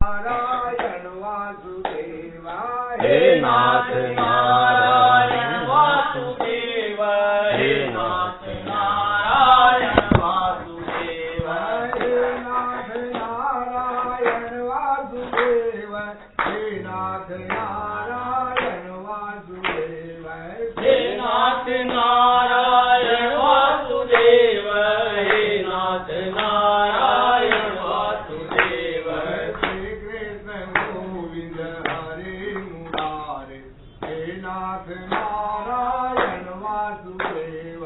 नारायण वासुदेव हे नाथ नारायण वासुदेव हे नाथ नारायण वासुदेव हे नाथ नारायण वासुदेव हे नाथ नारायण वासुदेव हे नाथ नारायण वासुदेव हे नाथ नारायण वासुदेव श्री कृष्ण गोविंद हरे मुरारे हे नाथ नारायण वासुदेव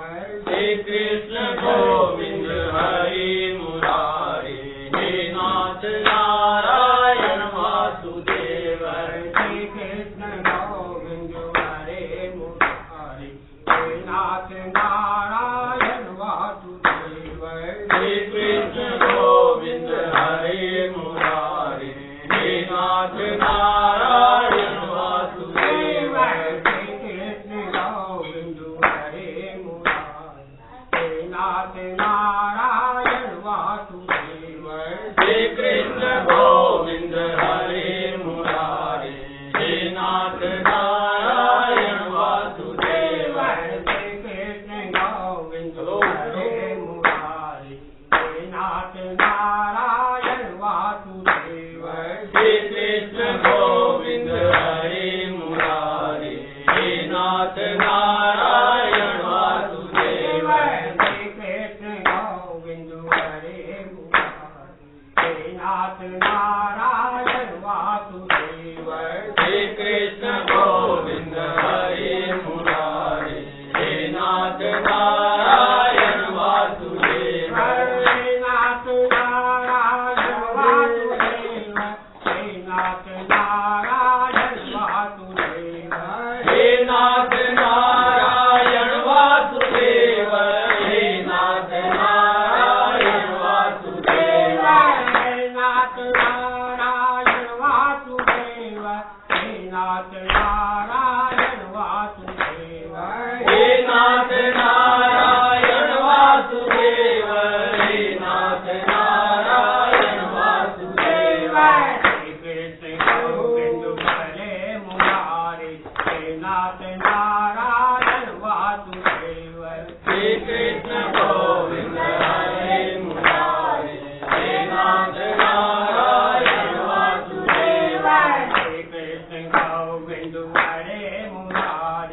हे कृष्ण गोविंद हरे मुरारे हे नाथ नारायण वासुदेव श्री कृष्ण गोविंद हरे मुरारे हे नाथ नारायण वासुदेव हे कृष्ण गोविंद हरे मुरारे हे नाथ नारायण वासुदेव श्री कृष्ण गोविंद हरे मुरारे हे नाथ नारायण वासुदेव हे कृष्ण गोविंद हरे मुरारे हे नाथ नारायण वासुदेव श्री कृष्ण गोविंद हरे मुरारे हे नाथ नारायण वासुदेव हे कृष्ण गोविंद हरे मुरारे हे नाथ नारायण वासुदेव श्री कृष्ण गोविंद हरे मुरारे हे नाथ नारायण वासुदेव हे कृष्ण गोविंद हरे मुरारे हे नाथ नारायण वासुदेव हे नाथ नारायण वासुदेव हे नाथ नारायण वासुदेव हे नाथ नारायण वासुदेव हे नाथ नारायण वासुदेव हे नाथ नारायण वासुदेव हे नाथ नारायण वासुदेव हे नाथ नारायण वासुदेव हे नाथ नारायण वासुदेव श्री कृष्ण गोविंद हरे मुरारे हे नाथ नारायण वासुदेव हे कृष्ण गोविंद हरे मुरारे हे नाथ नारायण वासुदेव श्री कृष्ण गोविंद हरे मुरारे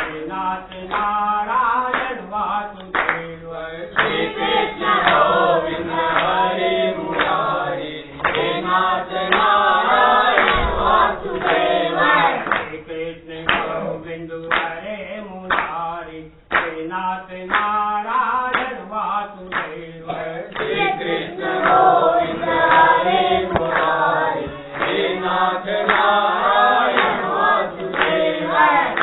हे नाथ नारायण वासुदेव श्री कृष्ण गोविंद हरे मुरारे हे नाथ नारायण वासुदेव श्री कृष्ण गोविंद हरे मुरारे हे नाथ नारायण वासुदेव श्री कृष्ण गोविंद हरे मुरारे हे नाथ नारायण वासुदेव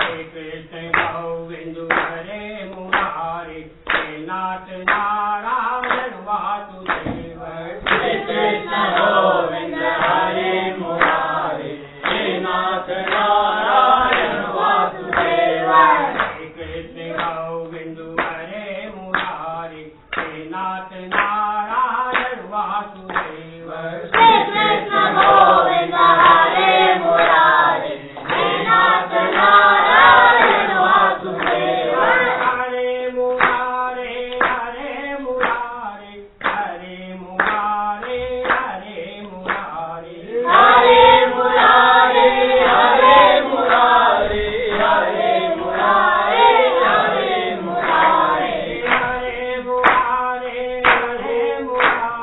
श्री कृष्ण गोविंद हरे मुरारे हे नाथ नारायण वासुदेव श्री कृष्ण गोविंद हरे मुरारे हे नाथ नारायण वासुदेव श्री कृष्ण गोविंद हरे मुरारे हे नाथ नारायण वासुदेव श्री कृष्ण गोविंद हरे मुरारे हे नाथ नारायण वासुदेव हरे मुरारे हरे मुरारे हरे मुरारे हरे मुरारे हरे मुरारे हरे मुरारे हरे मुरारे हरे मुरारे हरे मुरारे हरे मुरारे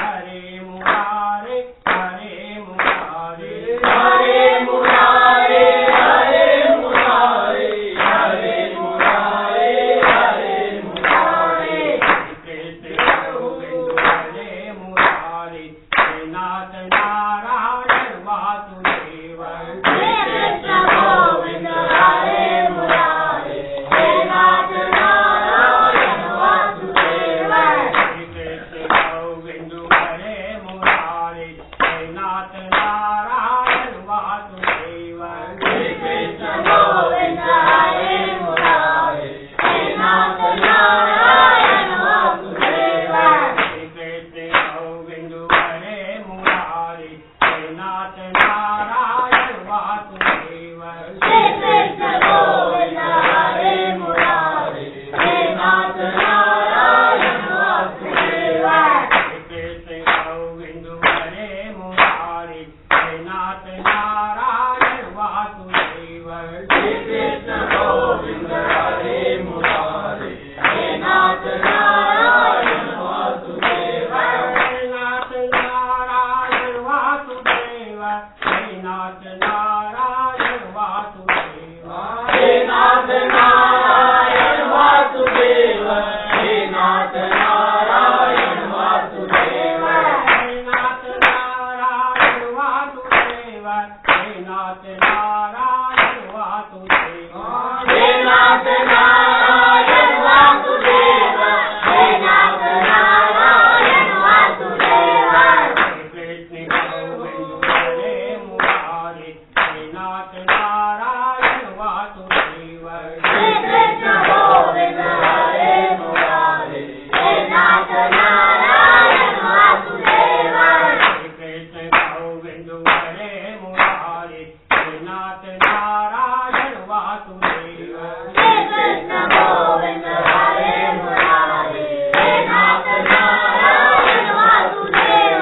हरे मुरारे हरे मुरारे हरे मुरारे हरे मुरारे हरे मुरारे हरे मुरारे कृष्ण गोविंद हरे मुरारे हे नाथ नारायण वासुदेव श्री कृष्ण गोविंद हरे मुरारे हे नाथ नारायण वासुदेव श्री कृष्ण गोविंद हरे मुरारे हे नाथ नारायण वासुदेव श्री कृष्ण गोविंद हरे मुरारे हे नाथ नारायण वासुदेव श्री कृष्ण गोविंद हरे मुरारे हे नाथ नारायण वासुदेव श्री कृष्ण गोविंद हरे मुरारे हे नाथ नारायण वासुदेव श्री कृष्ण गोविंद हरे मुरारे हे नाथ नारायण वासुदेव श्री कृष्ण गोविंद हरे मुरारे हे नाथ नारायण वासुदेव नाथ नारायण वासुदेव हे नाथ नारायण वासुदेव हे नाथ नारायण वासुदेव हे नाथ नारायण वासुदेव हे नाथ नारायण वासुदेव हे नाथ नारायण वासुदेव हे नाथ नारायण वासुदेव हे नाथ नारायण वासुदेव श्री कृष्ण गोविंद हरे मुरारे हे नाथ नारायण वासुदेव श्री कृष्ण गोविंद हरे मुरारे हे नाथ नारायण वासुदेव श्री कृष्ण गोविंद हरे मुरारे हे नाथ नारायण वासुदेव श्री कृष्ण गोविंद हरे मुरारे हे नाथ नारायण वासुदेव श्री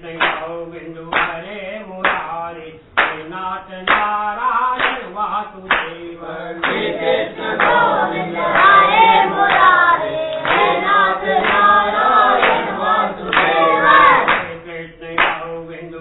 कृष्ण गोविंद हरे मुरारे हे नाथ नारायण वासुदेव श्री कृष्ण गोविंद हरे मुरारे हे नाथ नारायण वासुदेव श्री कृष्ण गोविंद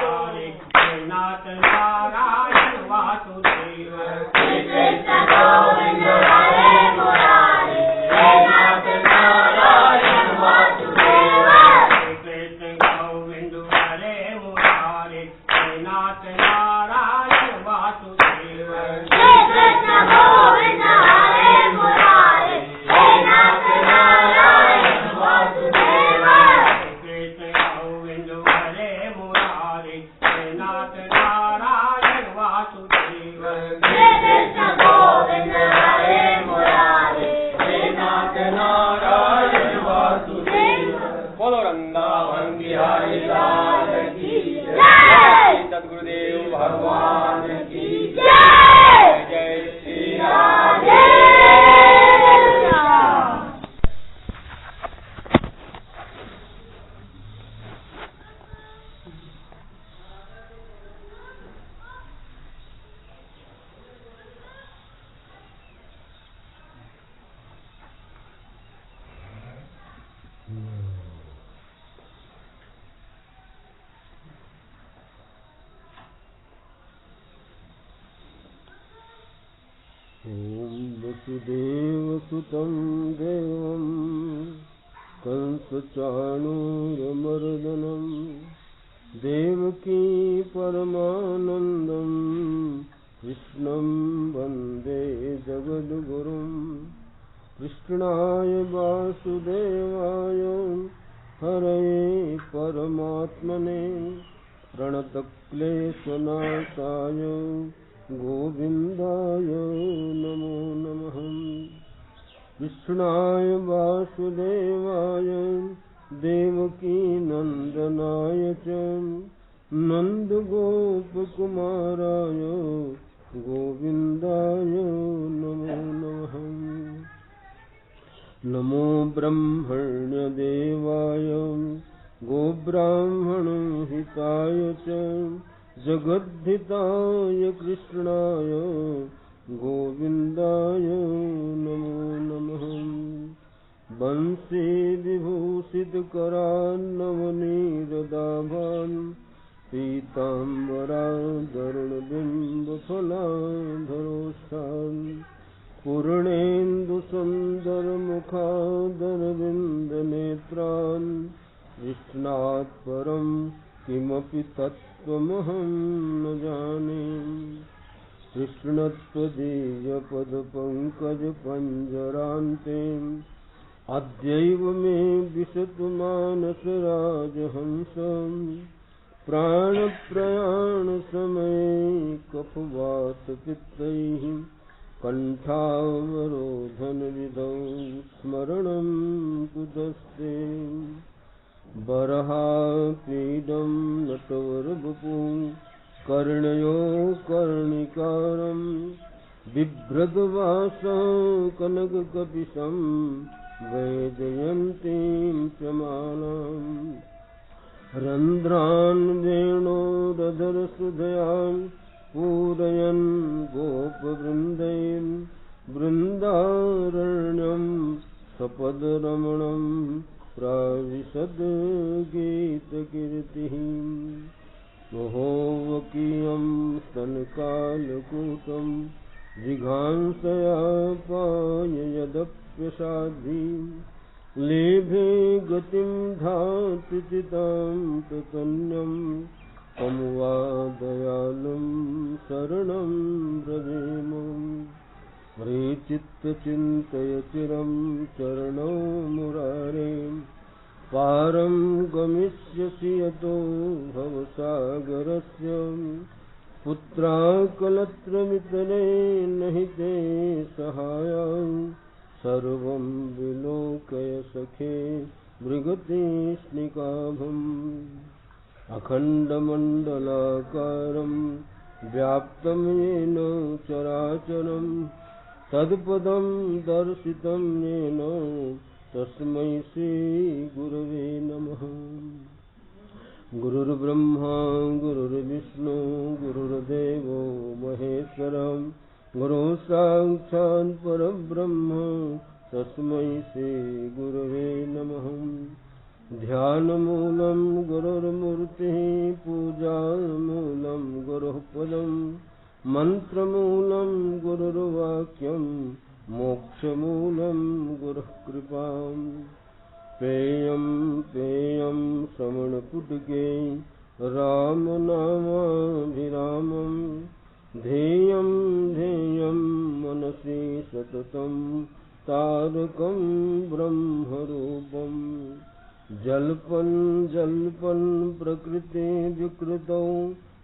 हरे मुरारे हे नाथ नारायण वासुदेव श्री कृष्ण गोविंद हरे मुरारे हे नाथ नारायण वासुदेव श्री कृष्ण गोविंद हरे मुरारे हे नाथ नारायण वासुदेव श्री कृष्ण गोविंद हरे मुरारे हे नाथ नारायण वासुदेव श्री कृष्ण गोविंद हरे मुरारे हे नाथ नारायण वासुदेव श्री कृष्ण गोविंद हरे मुरारे हे नाथ नारायण वासुदेव बोलो वृंदावन बिहारी लाल की जय सद्गुरुदेव भगवान की जय जय श्री राधे राम ॐ वसुदेवसुतं देवं कंसचाणूरमर्दनं देवकी परमानन्दं कृष्णं वन्दे जगद्गुरुं कृष्णाय वासुदेवाय हरये परमात्मने प्रणतक्लेशनाशाय गोविन्दाय नमो नमः कृष्णाय वासुदेवाय देवकीनन्दनाय च नन्दगोपकुमाराय गोविन्दाय नमो नमः नमो ब्रह्मण्यदेवाय गोब्राह्मणहिताय च जगद्धिताय कृष्णाय गोविन्दाय नमो नमः वंशी विभूषितकरान्नवनीरदाभान् पीताम्बरादरुणबिम्बफलाधरोष्ठान् पूर्णेन्दुसुन्दरमुखादरविन्दनेत्रान् कृष्णात् परं किमपि तत्त्वमहं न जाने कृष्णत्वदीयपदपङ्कजपञ्जरान्ते अद्यैव मे विशतु मानसराजहंसं प्राणप्रयाणसमये कफवातपित्तैः कण्ठावरोधनविधौ स्मरणं कुतस्ते बर्हापीडं कटवरवपुः कर्णयो कर्णिकारम् बिभ्रद्वासं कनककपिशं वैजयन्तीं च मालाम् रन्ध्रान् वेणोरधरसुधयां पूरयन् गोपवृन्दैः बृन्दारण्यं सपदरमणं प्राविशद् गीतकीर्तिः महोवकीयं स्तनकालकूटं जिघांसया पाययदप्यसाध्वीं लेभे गतिं धाति चितां ततन्यं तं वा दयालुं शरणं व्रजेम हरिचित्तचिन्तय चिरं चरणौ मुरारे पारं गमिष्यसि यतो भवसागरस्य पुत्राकलत्रमितरे नहि ते सहायं सर्वं विलोकय सखे मृगतृष्णिकाभम् अखण्डमण्डलाकारं व्याप्तं येन चराचरं तत्पदं दर्शितं येन तस्मै श्रीगुरवे नमः। गुरुर्ब्रह्मा गुरुर्विष्णु गुरुर्देवो महेश्वरं गुरुः साक्षात् परब्रह्म तस्मै श्रीगुरवे नमः। ध्यानमूलं गुरुर्मूर्तिः पूजामूलं गुरुः पदं मन्त्रमूलं गुरुर्वाक्यं मोक्षमूलं गुरुः कृपाम् पेयं पेयं श्रवणपुटके रामनामाभिरामं ध्येयं ध्येयं मनसि सततं तारकं ब्रह्मरूपम् जल्पन् जल्पन् प्रकृते विकृतौ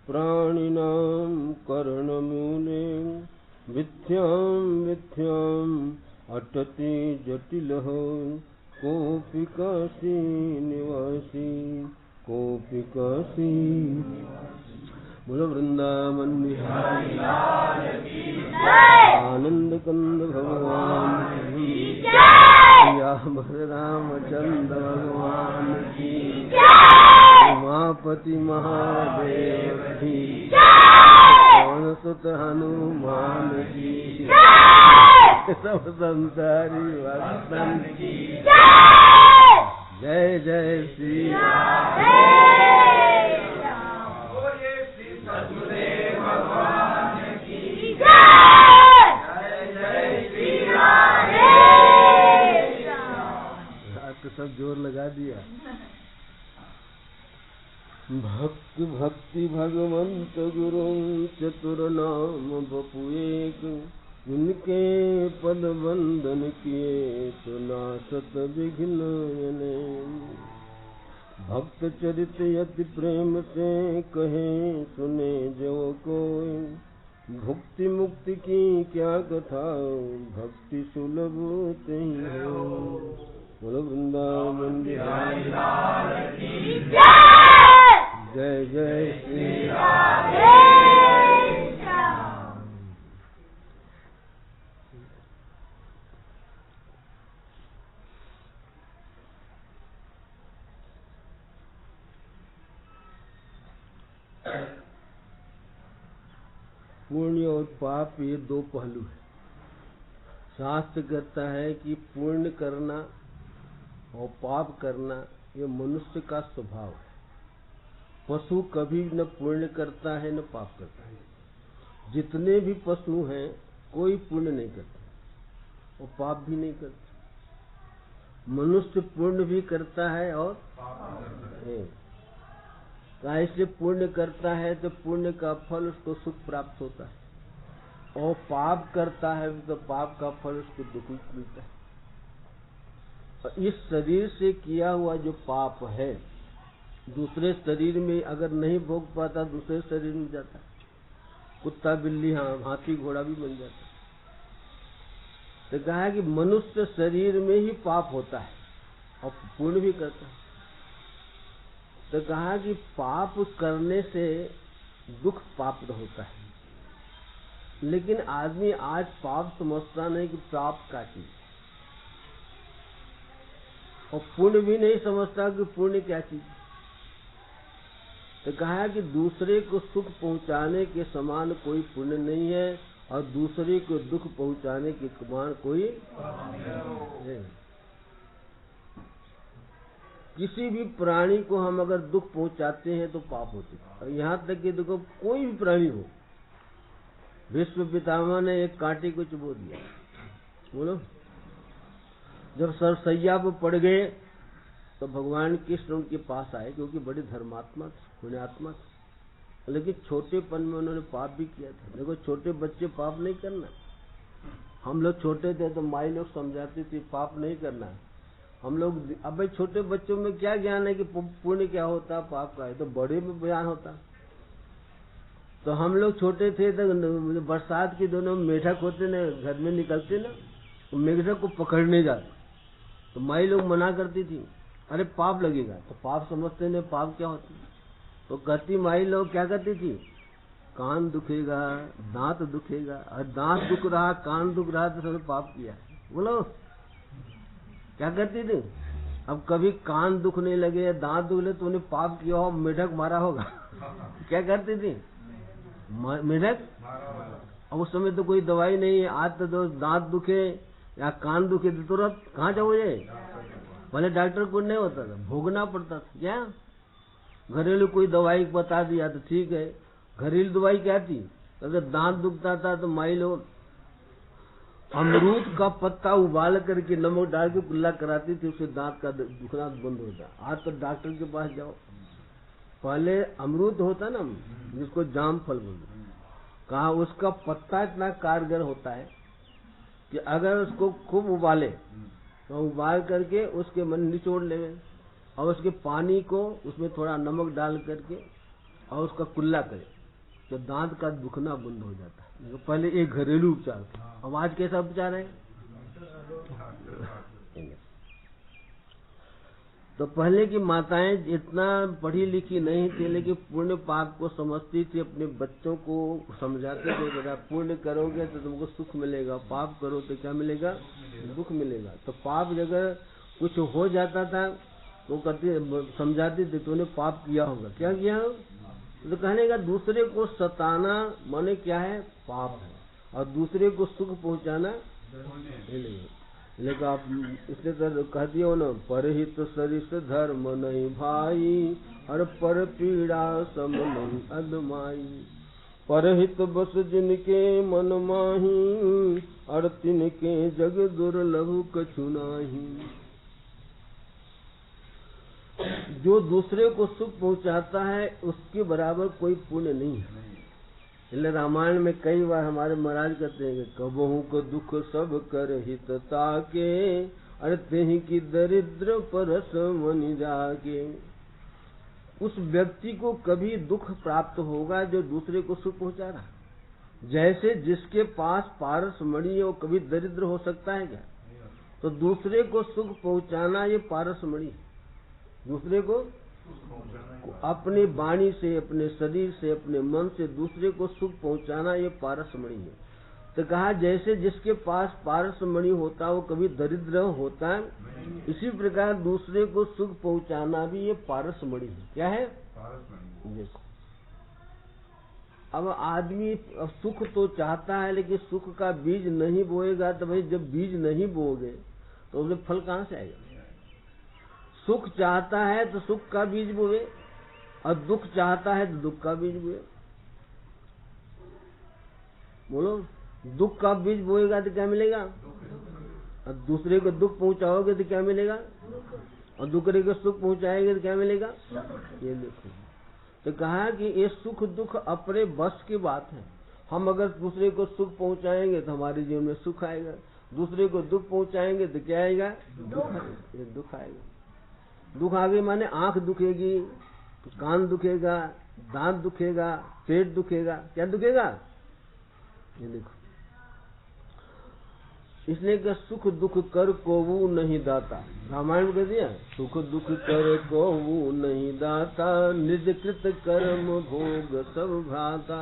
प्राणिनां करणमूले विद्यां विद्याम् अटति जटिलः कोऽपि काशी निवासी कोऽपि काशी। बोलो वृंदावन बिहारी आनंद कंद भगवान की या रामचंद्र भगवान की उमापति महादेव की पवन सुत हनुमान की सब संसारी वतन की जय जय श्री तो सब जोर लगा दिया। भक्ति भक्ति भगवंत गुरु चतुर नाम बपु एक उनके पद वंदन किए तो नासत विघ्न यने। भक्त चरित यति प्रेम से कहे सुने जो कोई भुक्ति मुक्ति की क्या कथा भक्ति सुलभ तेहि हो। बोलो वृंदावन बिहारी जय जय श्री पुण्य और पाप ये दो पहलू है। शास्त्र कहता है कि पुण्य करना और पाप करना ये मनुष्य का स्वभाव है। पशु कभी न पुण्य करता है न पाप करता है। जितने भी पशु हैं कोई पुण्य नहीं करते और पाप भी नहीं करते। मनुष्य पुण्य भी करता है और ऐसे पुण्य करता है तो पुण्य का फल उसको सुख प्राप्त होता है और पाप करता है तो पाप का फल उसको दुख मिलता है। इस शरीर से किया हुआ जो पाप है दूसरे शरीर में अगर नहीं भोग पाता दूसरे शरीर में जाता है। कुत्ता बिल्ली हाथी घोड़ा भी बन जाता है। तो कहा है कि मनुष्य शरीर में ही पाप होता है और पुण्य भी करता है। तो कहा कि पाप करने से दुख प्राप्त होता है, लेकिन आदमी आज पाप समझता नहीं कि प्राप्त का चीज, और पुण्य भी नहीं समझता कि पुण्य क्या चीज। तो कहा कि दूसरे को सुख पहुंचाने के समान कोई पुण्य नहीं है, और दूसरे को दुख पहुंचाने के समान कोई नहीं। किसी भी प्राणी को हम अगर दुख पहुंचाते हैं तो पाप होते हैं। और यहाँ तक कि देखो कोई भी प्राणी हो, विश्व पितामह ने एक कांटे को चुबो दिया। बोलो, जब सरसैया पर पड़ गए तो भगवान कृष्ण उनके पास आए, क्योंकि बड़े धर्मात्मा थे, पुण्यात्मा थे, लेकिन छोटेपन में उन्होंने पाप भी किया था। देखो छोटे बच्चे पाप नहीं करना। हम लोग छोटे थे तो माई लोग समझाती थी पाप नहीं करना। हम लोग अब भाई छोटे बच्चों में क्या ज्ञान है कि पुण्य क्या होता पाप का है, तो बड़े में ज्ञान होता। तो हम लोग छोटे थे तो बरसात के दिनों में मेढक होते ना, घर में निकलते ना, तो मेढक को पकड़ने जाते, तो माई लोग मना करती थी, अरे पाप लगेगा। तो पाप समझते नहीं पाप क्या होती। तो कहती माई लोग क्या करती थी, कान दुखेगा, दांत दुखेगा, और दांत दुख रहा, कान दुख रहा, तो सबने पाप किया। बोलो क्या करती थी। अब कभी कान दुखने लगे, दांत दुखने, तो उन्हें पाप किया हो, मेढक मारा होगा। क्या करती थी मेढक। अब उस समय तो कोई दवाई नहीं है, आज तो दांत दुखे या कान दुखे तो तुरंत कहाँ जाओगे, पहले डॉक्टर को नहीं होता था, भोगना पड़ता था। क्या घरेलू कोई दवाई बता दिया तो ठीक है। घरेलू दवाई क्या थी, अगर दांत दुखता था तो माई लोग अमरूद का पत्ता उबाल करके नमक डाल के कुल्ला कराती थी, उससे दांत का दुखना बंद होता। आज तो डॉक्टर के पास जाओ, पहले अमरूद होता ना जिसको जाम फल बोलते, कहा उसका पत्ता इतना कारगर होता है कि अगर उसको खूब उबाले तो उबाल करके उसके मन निचोड़ ले, और उसके पानी को उसमें थोड़ा नमक डाल करके और उसका कुल्ला करे तो दांत का दुखना बंद हो जाता है। पहले एक घरेलू उपचार था, अब आज कैसा उपचार है। तो पहले की माताएं इतना पढ़ी लिखी नहीं थी, लेकिन पुण्य पाप को समझती थी, अपने बच्चों को समझाते थे, बेटा पुण्य करोगे तो तुमको सुख मिलेगा, पाप करो तो क्या मिलेगा, दुख मिलेगा। तो पाप अगर कुछ हो जाता था तो कहती समझाती थी, तूने पाप किया होगा। क्या किया, तो कहने का दूसरे को सताना माने क्या है, पाप है, और दूसरे को सुख पहुंचाना नहीं। लेकिन आप इसने तो कह दिया हो ना, परहित सरिस धर्म नहीं भाई, और पर पीड़ा सम नहीं अदमाई। परहित बस जिनके मन माही, और तिनके जग दुर्लभ कछु नाही। जो दूसरे को सुख पहुंचाता है उसके बराबर कोई पुण्य नहीं है। इसलिए रामायण में कई बार हमारे महाराज कहते हैं कि कबहू को दुख सब कर हित ताके, अरे तेहि की दरिद्र परस मनि जाके। उस व्यक्ति को कभी दुख प्राप्त होगा जो दूसरे को सुख पहुंचा रहा। जैसे जिसके पास पारस मणि है वो कभी दरिद्र हो सकता है क्या, तो दूसरे को सुख पहुंचाना ये पारस मणि है। दूसरे को अपनी वाणी से, अपने शरीर से, अपने मन से दूसरे को सुख पहुंचाना ये पारसमणि है। तो कहा जैसे जिसके पास पारसमणि होता है वो कभी दरिद्र होता है, इसी प्रकार दूसरे को सुख पहुंचाना भी ये पारसमणि है। क्या है, देखो अब आदमी सुख तो चाहता है, लेकिन सुख का बीज नहीं बोएगा तो भाई जब बीज नहीं बोओगे तो उसमें फल कहाँ से आएगा। सुख चाहता है तो सुख का बीज बोए, और दुख चाहता है तो दुख का बीज बोए। बोलो, दुख का बीज बोएगा तो क्या मिलेगा, और दूसरे को दुख पहुंचाओगे तो क्या मिलेगा, और दूसरे को सुख पहुंचाएंगे तो क्या मिलेगा। ये देखो, तो कहा कि ये सुख दुख अपने बस की बात है। हम अगर दूसरे को सुख पहुंचाएंगे तो हमारे जीवन में सुख आएगा, दूसरे को दुख पहुंचाएंगे तो क्या आएगा, दुख आएगा। दुख आगे माने आंख दुखेगी, कान दुखेगा, दांत दुखेगा, पेट दुखेगा। क्या दुखेगा, ये देखो। इसने कहा सुख दुख कर कोवू नहीं दाता। रामायण में कह दिया सुख दुख कर कोवू नहीं दाता, निज कृत कर्म भोग सब भ्राता।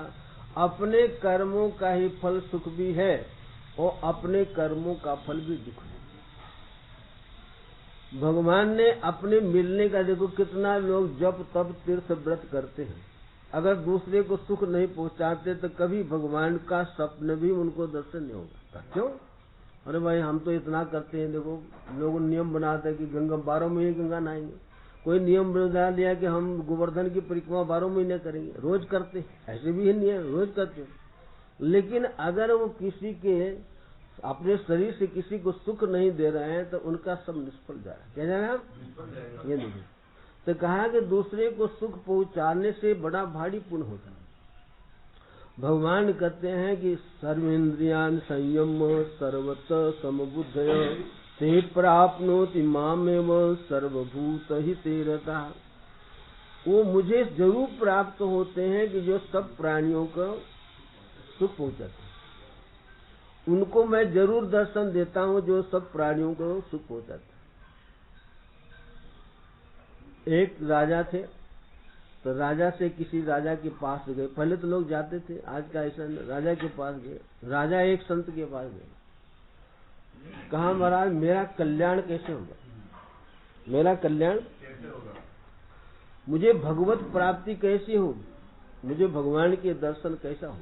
अपने कर्मों का ही फल सुख भी है और अपने कर्मों का फल भी दुख है। भगवान ने अपने मिलने का देखो कितना लोग जप तप तीर्थ व्रत करते हैं, अगर दूसरे को सुख नहीं पहुंचाते तो कभी भगवान का स्वप्न भी उनको दर्शन नहीं होगा। क्यों? अरे भाई हम तो इतना करते हैं, देखो लोग नियम बनाते हैं कि गंगा 12 महीने गंगा नहाएंगे, कोई नियम बना लिया कि हम गोवर्धन की परिक्रमा 12 महीने करेंगे, रोज करते, ऐसे भी है नियम, रोज करते। लेकिन अगर वो किसी के अपने शरीर से किसी को सुख नहीं दे रहे हैं तो उनका सब निष्फल जा रहा है। क्या जा रहा है? ये देखिए, तो कहा कि दूसरे को सुख पहुंचाने से बड़ा भारी पुण्य होता है। भगवान कहते हैं कि सर्वेन्द्रियान संयम सर्वत समबुद्धय ते प्राप्नोति मामेव सर्वभूत हिते रतः। वो मुझे जरूर प्राप्त होते हैं कि जो सब प्राणियों को सुख पहुंचाते हैं, उनको मैं जरूर दर्शन देता हूं जो सब प्राणियों को सुख पहुंचाते हैं। एक राजा थे, तो राजा से किसी राजा के पास गए, पहले तो लोग जाते थे, आज का ऐसा नहीं, राजा के पास गए। राजा एक संत के पास गए, कहा महाराज मेरा कल्याण कैसे होगा, मेरा कल्याण कैसे होगा, मुझे भगवत प्राप्ति कैसी होगी, मुझे भगवान के दर्शन कैसा हो।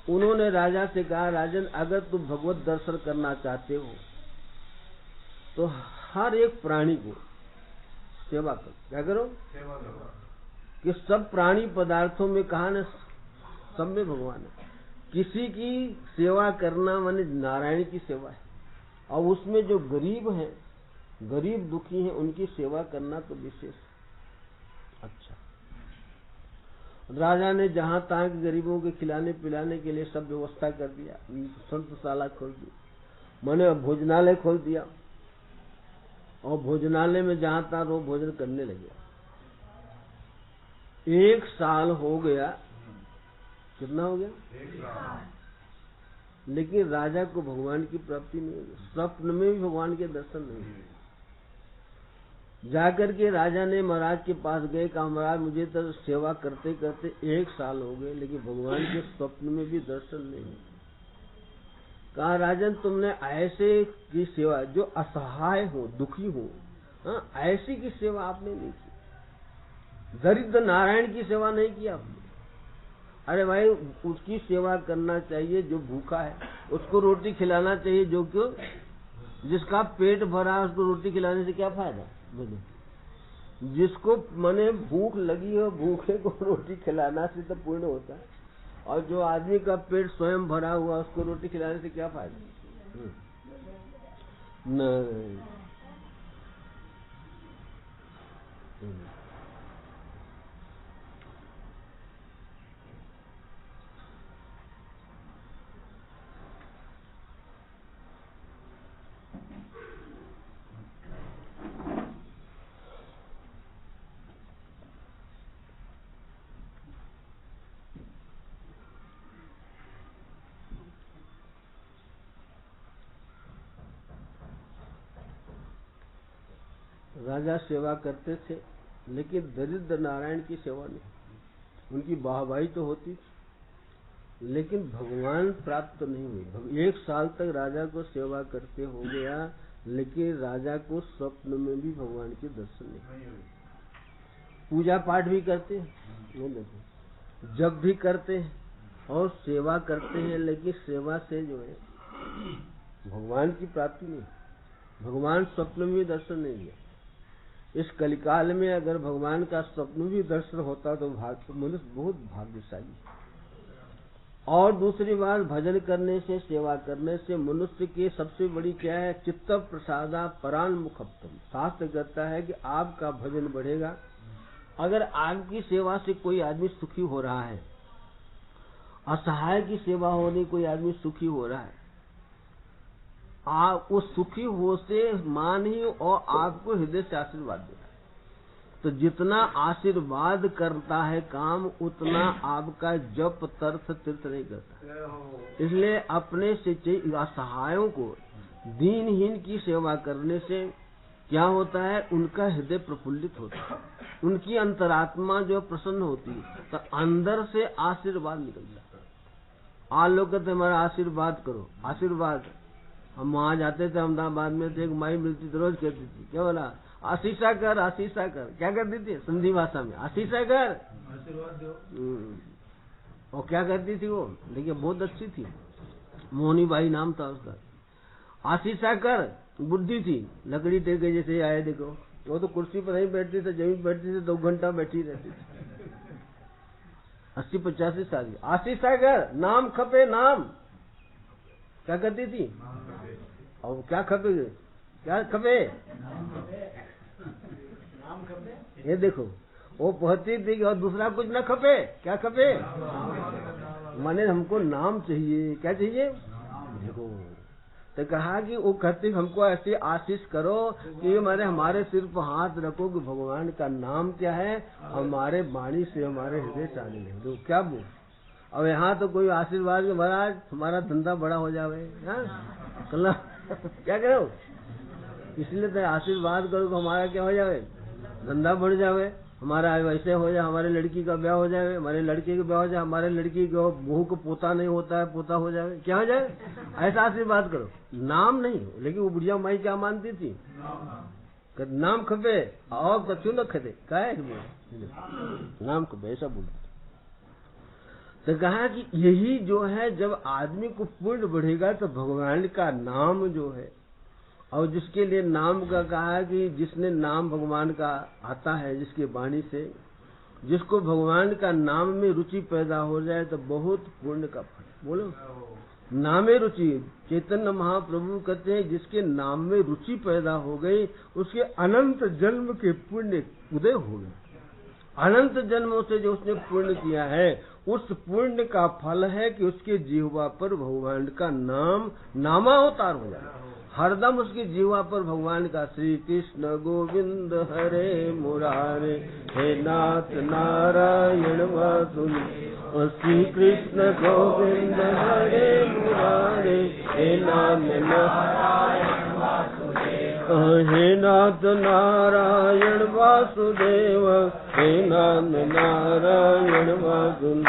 उन्होंने राजा से कहा राजन अगर तुम भगवत दर्शन करना चाहते हो तो हर एक प्राणी को सेवा करो। क्या करो? सेवा करो। कि सब प्राणी पदार्थों में कहा न सब में भगवान है। किसी की सेवा करना माने नारायण की सेवा है, और उसमें जो गरीब हैं, गरीब दुखी हैं, उनकी सेवा करना तो विशेष अच्छा। राजा ने जहां तक गरीबों के खिलाने पिलाने के लिए सब व्यवस्था कर दिया, संतशाला खोल दी, मैंने भोजनालय खोल दिया, और भोजनालय में जहां तक वो भोजन करने लगे। 1 साल हो गया, कितना हो गया? 1 साल। लेकिन राजा को भगवान की प्राप्ति नहीं हुई, स्वप्न में भी भगवान के दर्शन नहीं हुए। जाकर के राजा ने महाराज के पास गए, कहा महाराज मुझे तो सेवा करते करते 1 साल हो गए, लेकिन भगवान के स्वप्न में भी दर्शन नहीं हुए। कहा राजन तुमने ऐसे की सेवा जो असहाय हो, दुखी हो, ऐसी की सेवा आपने नहीं की, दरिद्र नारायण की सेवा नहीं की आपने। अरे भाई उसकी सेवा करना चाहिए जो भूखा है, उसको रोटी खिलाना चाहिए, जो क्यों जिसका पेट भरा है उसको रोटी खिलाने से क्या फायदा। जिसको मने भूख लगी हो, भूखे को रोटी खिलाना से तो पूर्ण होता है, और जो आदमी का पेट स्वयं भरा हुआ उसको रोटी खिलाने से क्या फायदा। नहीं। राजा सेवा करते थे, लेकिन दरिद्र नारायण की सेवा नहीं। उनकी वाहवाही तो होती, लेकिन भगवान प्राप्त नहीं हुई। 1 साल तक राजा को सेवा करते हो गया, लेकिन राजा को स्वप्न में भी भगवान के दर्शन नहीं हुए। पूजा पाठ भी करते हैं, जब भी करते हैं और सेवा करते हैं, लेकिन सेवा से जो है भगवान की प्राप्ति नहीं, भगवान स्वप्न में भी दर्शन नहीं दिया। इस कलिकाल में अगर भगवान का स्वप्न भी दर्शन होता तो मनुष्य बहुत भाग्यशाली। और दूसरी बात, भजन करने से, सेवा करने से मनुष्य की सबसे बड़ी क्या है, चित्त प्रसादा परान मुखप्तम। शास्त्र कहता है कि आपका भजन बढ़ेगा। अगर आपकी सेवा से कोई आदमी सुखी हो रहा है, असहाय की सेवा होने कोई आदमी सुखी हो रहा है, आप उस सुखी हो से मान ही और आपको हृदय से आशीर्वाद देगा। तो जितना आशीर्वाद करता है काम, उतना आपका जप तीर्थ नहीं करता। इसलिए अपने से असहायों को, दीनहीन की सेवा करने से क्या होता है, उनका हृदय प्रफुल्लित होता है, उनकी अंतरात्मा जो प्रसन्न होती है, तो अंदर से आशीर्वाद निकलता है। आज लोग कहते हमारा आशीर्वाद करो, आशीर्वाद। हम वहां जाते थे अहमदाबाद में, तो एक माई मिलती थी, रोज कहती थी, क्या बोला, आशीषा कर, आशीषा कर। क्या करती थी सिंधी भाषा में, आशीषा कर, आशीर्वाद दो। और क्या करती थी वो, देखिए बहुत अच्छी थी, मोहनी बाई नाम था उसका। आशीषा कर, बुद्धि थी, लकड़ी टेके जैसे आए देखो, वो तो कुर्सी पर नहीं बैठती थी, जमीन बैठती थी, 2 घंटा बैठी रहती थी, 80-85 साल की। आशीषा कर, नाम खपे, नाम। क्या करती थी, और क्या खपे, क्या खपे, ये देखो, वो पहुंचती थी और दूसरा कुछ ना खपे। क्या खपे, माने हमको नाम चाहिए। क्या चाहिए, देखो, तो कहा कि वो कहते हमको ऐसी आशीष करो कि माने हमारे सिर पर हाथ रखो कि भगवान का नाम क्या है, हमारे वाणी से हमारे हृदय से आने लगे। क्या बोल, अब यहाँ तो कोई आशीर्वाद के महाराज हमारा धंधा बड़ा हो जावे, कल क्या करो, इसलिए तो आशीर्वाद करो कि हमारा क्या हो जावे, धंधा बढ़ जावे, हमारा वैसे हो जाए, हमारे लड़की का ब्याह हो जाए, हमारे लड़के का ब्याह हो जाए, हमारे लड़की को बहू को पोता नहीं होता है, पोता हो जाए, क्या हो जाए, ऐसा आशीर्वाद करो। नाम नहीं, लेकिन वो बुढ़िया माई क्या मानती थी, नाम खपे और कछु न खदे, क्या है नाम खपे, ऐसा बोलती। तो कहा कि यही जो है, जब आदमी को पुण्य बढ़ेगा तो भगवान का नाम जो है, और जिसके लिए नाम का कहा कि जिसने नाम भगवान का आता है, जिसके वाणी से, जिसको भगवान का नाम में रुचि पैदा हो जाए तो बहुत पुण्य का फल। बोलो, नामे रुचि। चैतन्य महाप्रभु कहते हैं जिसके नाम में रुचि पैदा हो गई, उसके अनंत जन्म के पुण्य उदय हो गए। अनंत जन्मों से जो उसने पुण्य किया है, उस पुण्य का फल है कि उसके जीवा पर भगवान का नाम नामावतार हो जाए। हरदम उसकी जीवा पर भगवान का श्री कृष्ण गोविंद हरे मुरारे, हे नाथ नारायण वासुदेव, श्री कृष्ण गोविंद हरे मुरारे, हे नाथ नारायण वासुदेव, हे नाथ नारायण वासुदेव, हे नाथ नारायण वासुदेव,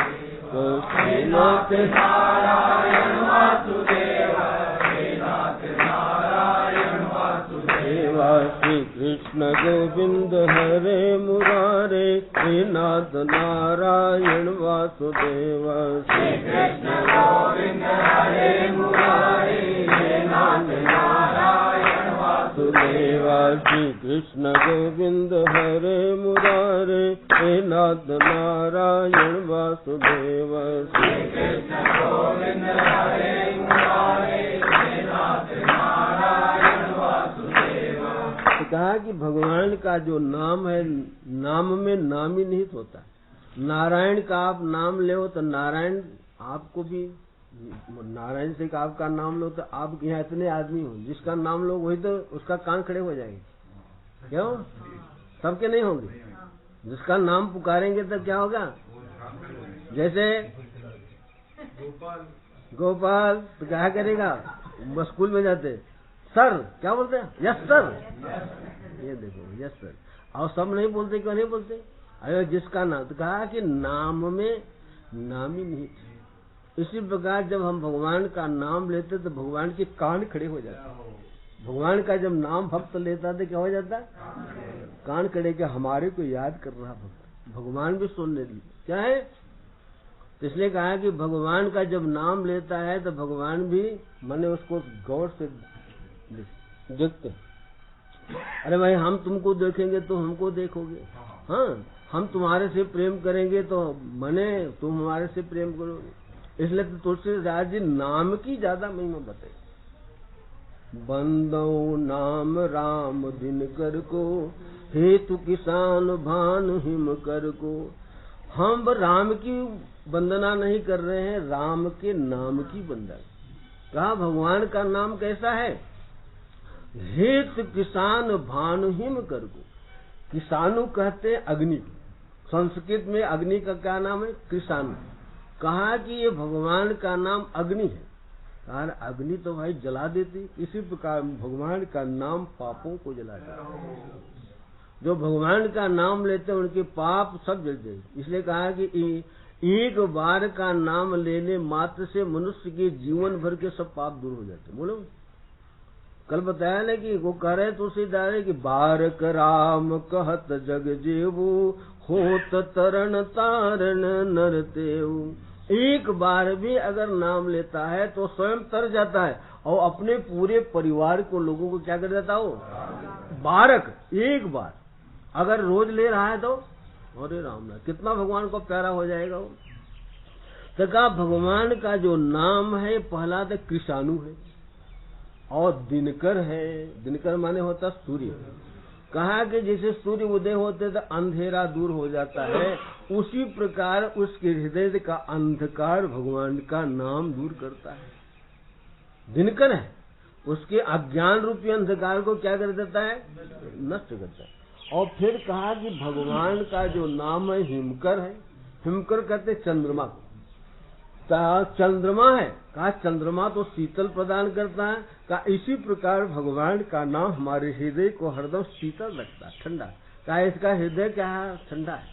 हे नाथ नारायण वासुदेव, हे नाथ नारायण वासुदेव, श्री कृष्ण गोविंद हरे मुरारे, हे नाथ नारायण वासुदेव, श्री कृष्ण गोविंद हरे मुरारे, हे नाथ नारायण वासुदेव, श्री कृष्ण गोविंद हरे मुरारे, हे नाथ नारायण वासुदेव, श्री कृष्ण गोविंद हरे मुरारे, हे नाथ नारायण वासुदेव। कहा कि भगवान का जो नाम है, नाम में नाम ही निहित होता है। नारायण का आप नाम ले तो नारायण आपको भी, नारायण से आपका नाम लो तो आप यहाँ इतने आदमी हो, जिसका नाम लो वही तो उसका कान खड़े हो जाएंगे, क्यों, सबके नहीं होंगे। जिसका नाम पुकारेंगे तो क्या होगा, जैसे गोपाल तो क्या करेगा, बस स्कूल में जाते सर क्या बोलते हैं, यस सर, ये देखो यस सर, और सब नहीं बोलते, क्यों नहीं बोलते, अरे जिसका नाम, तो कहा कि नाम में नाम ही नहीं। इसी प्रकार जब हम भगवान का नाम लेते तो भगवान के कान खड़े हो जाते। भगवान का जब नाम भक्त लेता तो क्या हो जाता, कान खड़े के हमारे को याद कर रहा भक्त, भगवान भी सुनने दी, क्या है। इसलिए कहा कि भगवान का जब नाम लेता है तो भगवान भी माने उसको गौर से देखते। अरे भाई हम तुमको देखेंगे तो हमको देखोगे, हाँ, हम तुम्हारे से प्रेम करेंगे तो मने तुम हमारे से प्रेम करोगे। इसलिए तो तुलसीदास जी नाम की ज्यादा महिमा बताए। बंदो नाम राम दिन कर को, हेतु किसान भान हिम कर को। हम राम की वंदना नहीं कर रहे हैं, राम के नाम की वंदना। कहा भगवान का नाम कैसा है, हेतु किसान भान हिम कर को। किसानु कहते हैं अग्नि, संस्कृत में अग्नि का क्या नाम है? कृषाणु। कहा कि ये भगवान का नाम अग्नि है। कहा अग्नि तो भाई जला देती, इसी प्रकार भगवान का नाम पापों को जला देता। जो भगवान का नाम लेते हैं उनके पाप सब जल जाएंगे। इसलिए कहा कि एक बार का नाम लेने मात्र से मनुष्य के जीवन भर के सब पाप दूर हो जाते। बोलो, कल बताया ना कि वो कह रहे तुलसीदास कि बारक राम कहत जग जेवू होत तरण तारण नर तेऊ। एक बार भी अगर नाम लेता है तो स्वयं तर जाता है और अपने पूरे परिवार को, लोगों को क्या कर देता हो? बारक, एक बार अगर रोज ले रहा है तो अरे राम ना, कितना भगवान को प्यारा हो जाएगा वो। तो कहा भगवान का जो नाम है पहला तो कृषाणु है और दिनकर है। दिनकर माने होता सूर्य। कहा कि जैसे सूर्य उदय होते तो अंधेरा दूर हो जाता है, उसी प्रकार उसके हृदय का अंधकार भगवान का नाम दूर करता है। दिनकर है, उसके अज्ञान रूपी अंधकार को क्या कर देता है? नष्ट करता है। और फिर कहा कि भगवान का जो नाम है हिमकर है। हिमकर कहते चंद्रमा को। चंद्रमा है, कहा चंद्रमा तो शीतल प्रदान करता है। कहा इसी प्रकार भगवान का नाम हमारे हृदय को हरदम शीतल रखता है, ठंडा। कहा इसका हृदय क्या है? ठंडा है।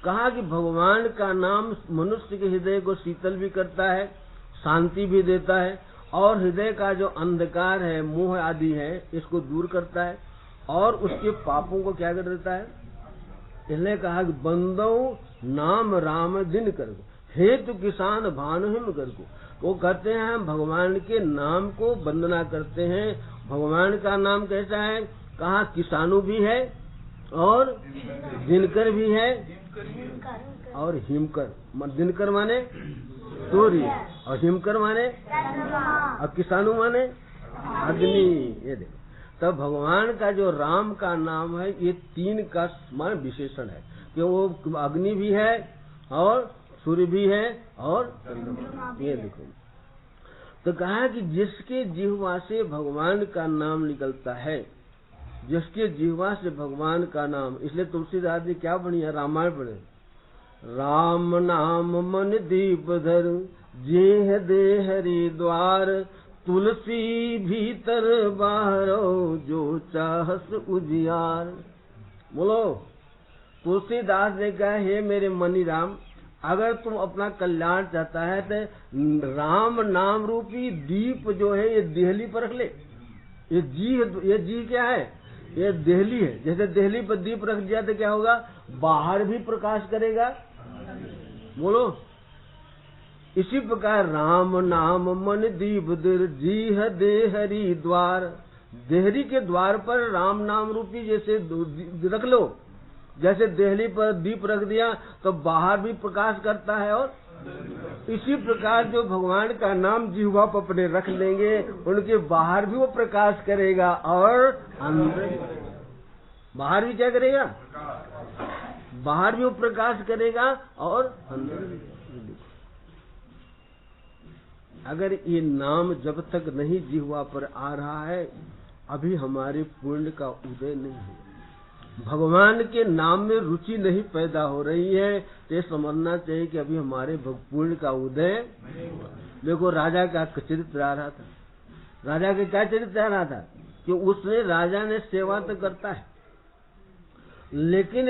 कहा कि भगवान का नाम मनुष्य के हृदय को शीतल भी करता है, शांति भी देता है और हृदय का जो अंधकार है, मोह आदि है, इसको दूर करता है और उसके पापों को क्या कर देता है? इसलिए कहा कि बंदो नाम राम दिन कर हेतु किसान भानु हिम कर को। वो कहते हैं हम भगवान के नाम को वंदना करते हैं। भगवान का नाम कैसा है? कहा किसानु भी है और दिनकर भी है और हिमकर। दिनकर माने सूर्य और हिमकर माने और किसानु माने अग्नि। ये देखो, तब भगवान का जो राम का नाम है ये तीन का मान विशेषण है कि वो अग्नि भी है और सूर्य भी है और चंद्रमा। ये देखो, तो कहा कि जिसके जिह्वा से भगवान का नाम निकलता है, जिसके जिह्वा से भगवान का नाम, इसलिए तुलसीदास जी क्या बढ़िया रामायण पढ़े। राम नाम मन दीप धर जेह दे हरि द्वार तुलसी भीतर बाहरो जो चाहस उजियार। बोलो, तुलसीदास ने कहा हे मेरे मनी राम, अगर तुम अपना कल्याण चाहता है तो राम नाम रूपी दीप जो है ये देहली पर रख ले। ये जी क्या है? ये देहली है। जैसे देहली पर दीप रख दिया तो क्या होगा? बाहर भी प्रकाश करेगा। बोलो, इसी प्रकार राम नाम मन दीप दिर जीह दे हरि द्वार। देहरी के द्वार पर राम नाम रूपी जैसे रख लो, जैसे देहली पर दीप रख दिया तो बाहर भी प्रकाश करता है और इसी प्रकार जो भगवान का नाम जिह्वा पर अपने रख लेंगे उनके बाहर भी वो प्रकाश करेगा और अंदर बाहर भी क्या करेगा? बाहर भी वो प्रकाश करेगा और अंदर भी। अगर ये नाम जब तक नहीं जिह्वा पर आ रहा है अभी हमारे पुण्य का उदय नहीं है। भगवान के नाम में रुचि नहीं पैदा हो रही है तो समझना चाहिए कि अभी हमारे पुण्य का उदय। देखो, राजा का चरित्र आ रहा था। राजा के क्या चरित्र आ रहा था कि उसने राजा ने सेवा तो करता है लेकिन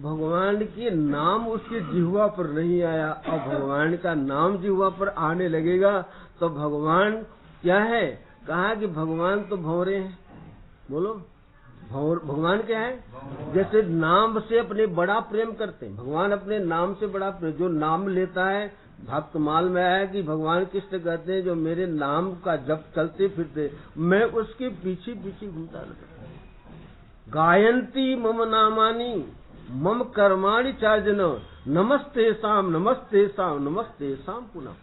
भगवान के नाम उसके जिह्वा पर नहीं आया। और भगवान का नाम जिह्वा पर आने लगेगा तो भगवान क्या है? कहा कि भगवान तो भंवरे हैं। बोलो, भगवान क्या है? जैसे नाम से अपने बड़ा प्रेम करते हैं, भगवान अपने नाम से बड़ा प्रेम। जो नाम लेता है, भक्तमाल में आया कि भगवान किससे कहते हैं? जो मेरे नाम का जब चलते फिरते मैं उसके पीछे पीछे घूमता रहता। गायंती मम नामानी मम कर्माणि चार्जन नमस्ते शाम नमस्ते शाम नमस्ते शाम पुनः।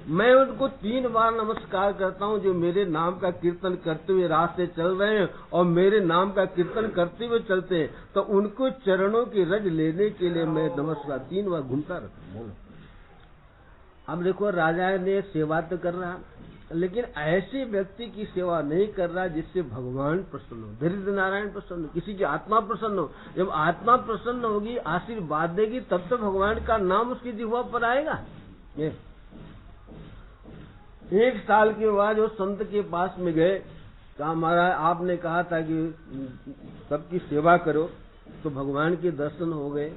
मैं उनको 3 बार नमस्कार करता हूँ जो मेरे नाम का कीर्तन करते हुए रास्ते चल रहे हैं और मेरे नाम का कीर्तन करते हुए चलते हैं, तो उनको चरणों की रज लेने के लिए मैं नमस्कार 3 बार घूमता रहता हूँ। अब देखो राजा ने सेवा तो कर रहा, लेकिन ऐसे व्यक्ति की सेवा नहीं कर रहा जिससे भगवान प्रसन्न हो, दरिद्र नारायण प्रसन्न हो, किसी की आत्मा प्रसन्न हो। जब आत्मा प्रसन्न होगी, आशीर्वाद देगी, तब तो भगवान का नाम उसकी जिह्वा पर आएगा। ये 1 साल के बाद वो संत के पास में गए, कहा महाराज आपने कहा था कि सबकी सेवा करो, तो भगवान के दर्शन हो गए।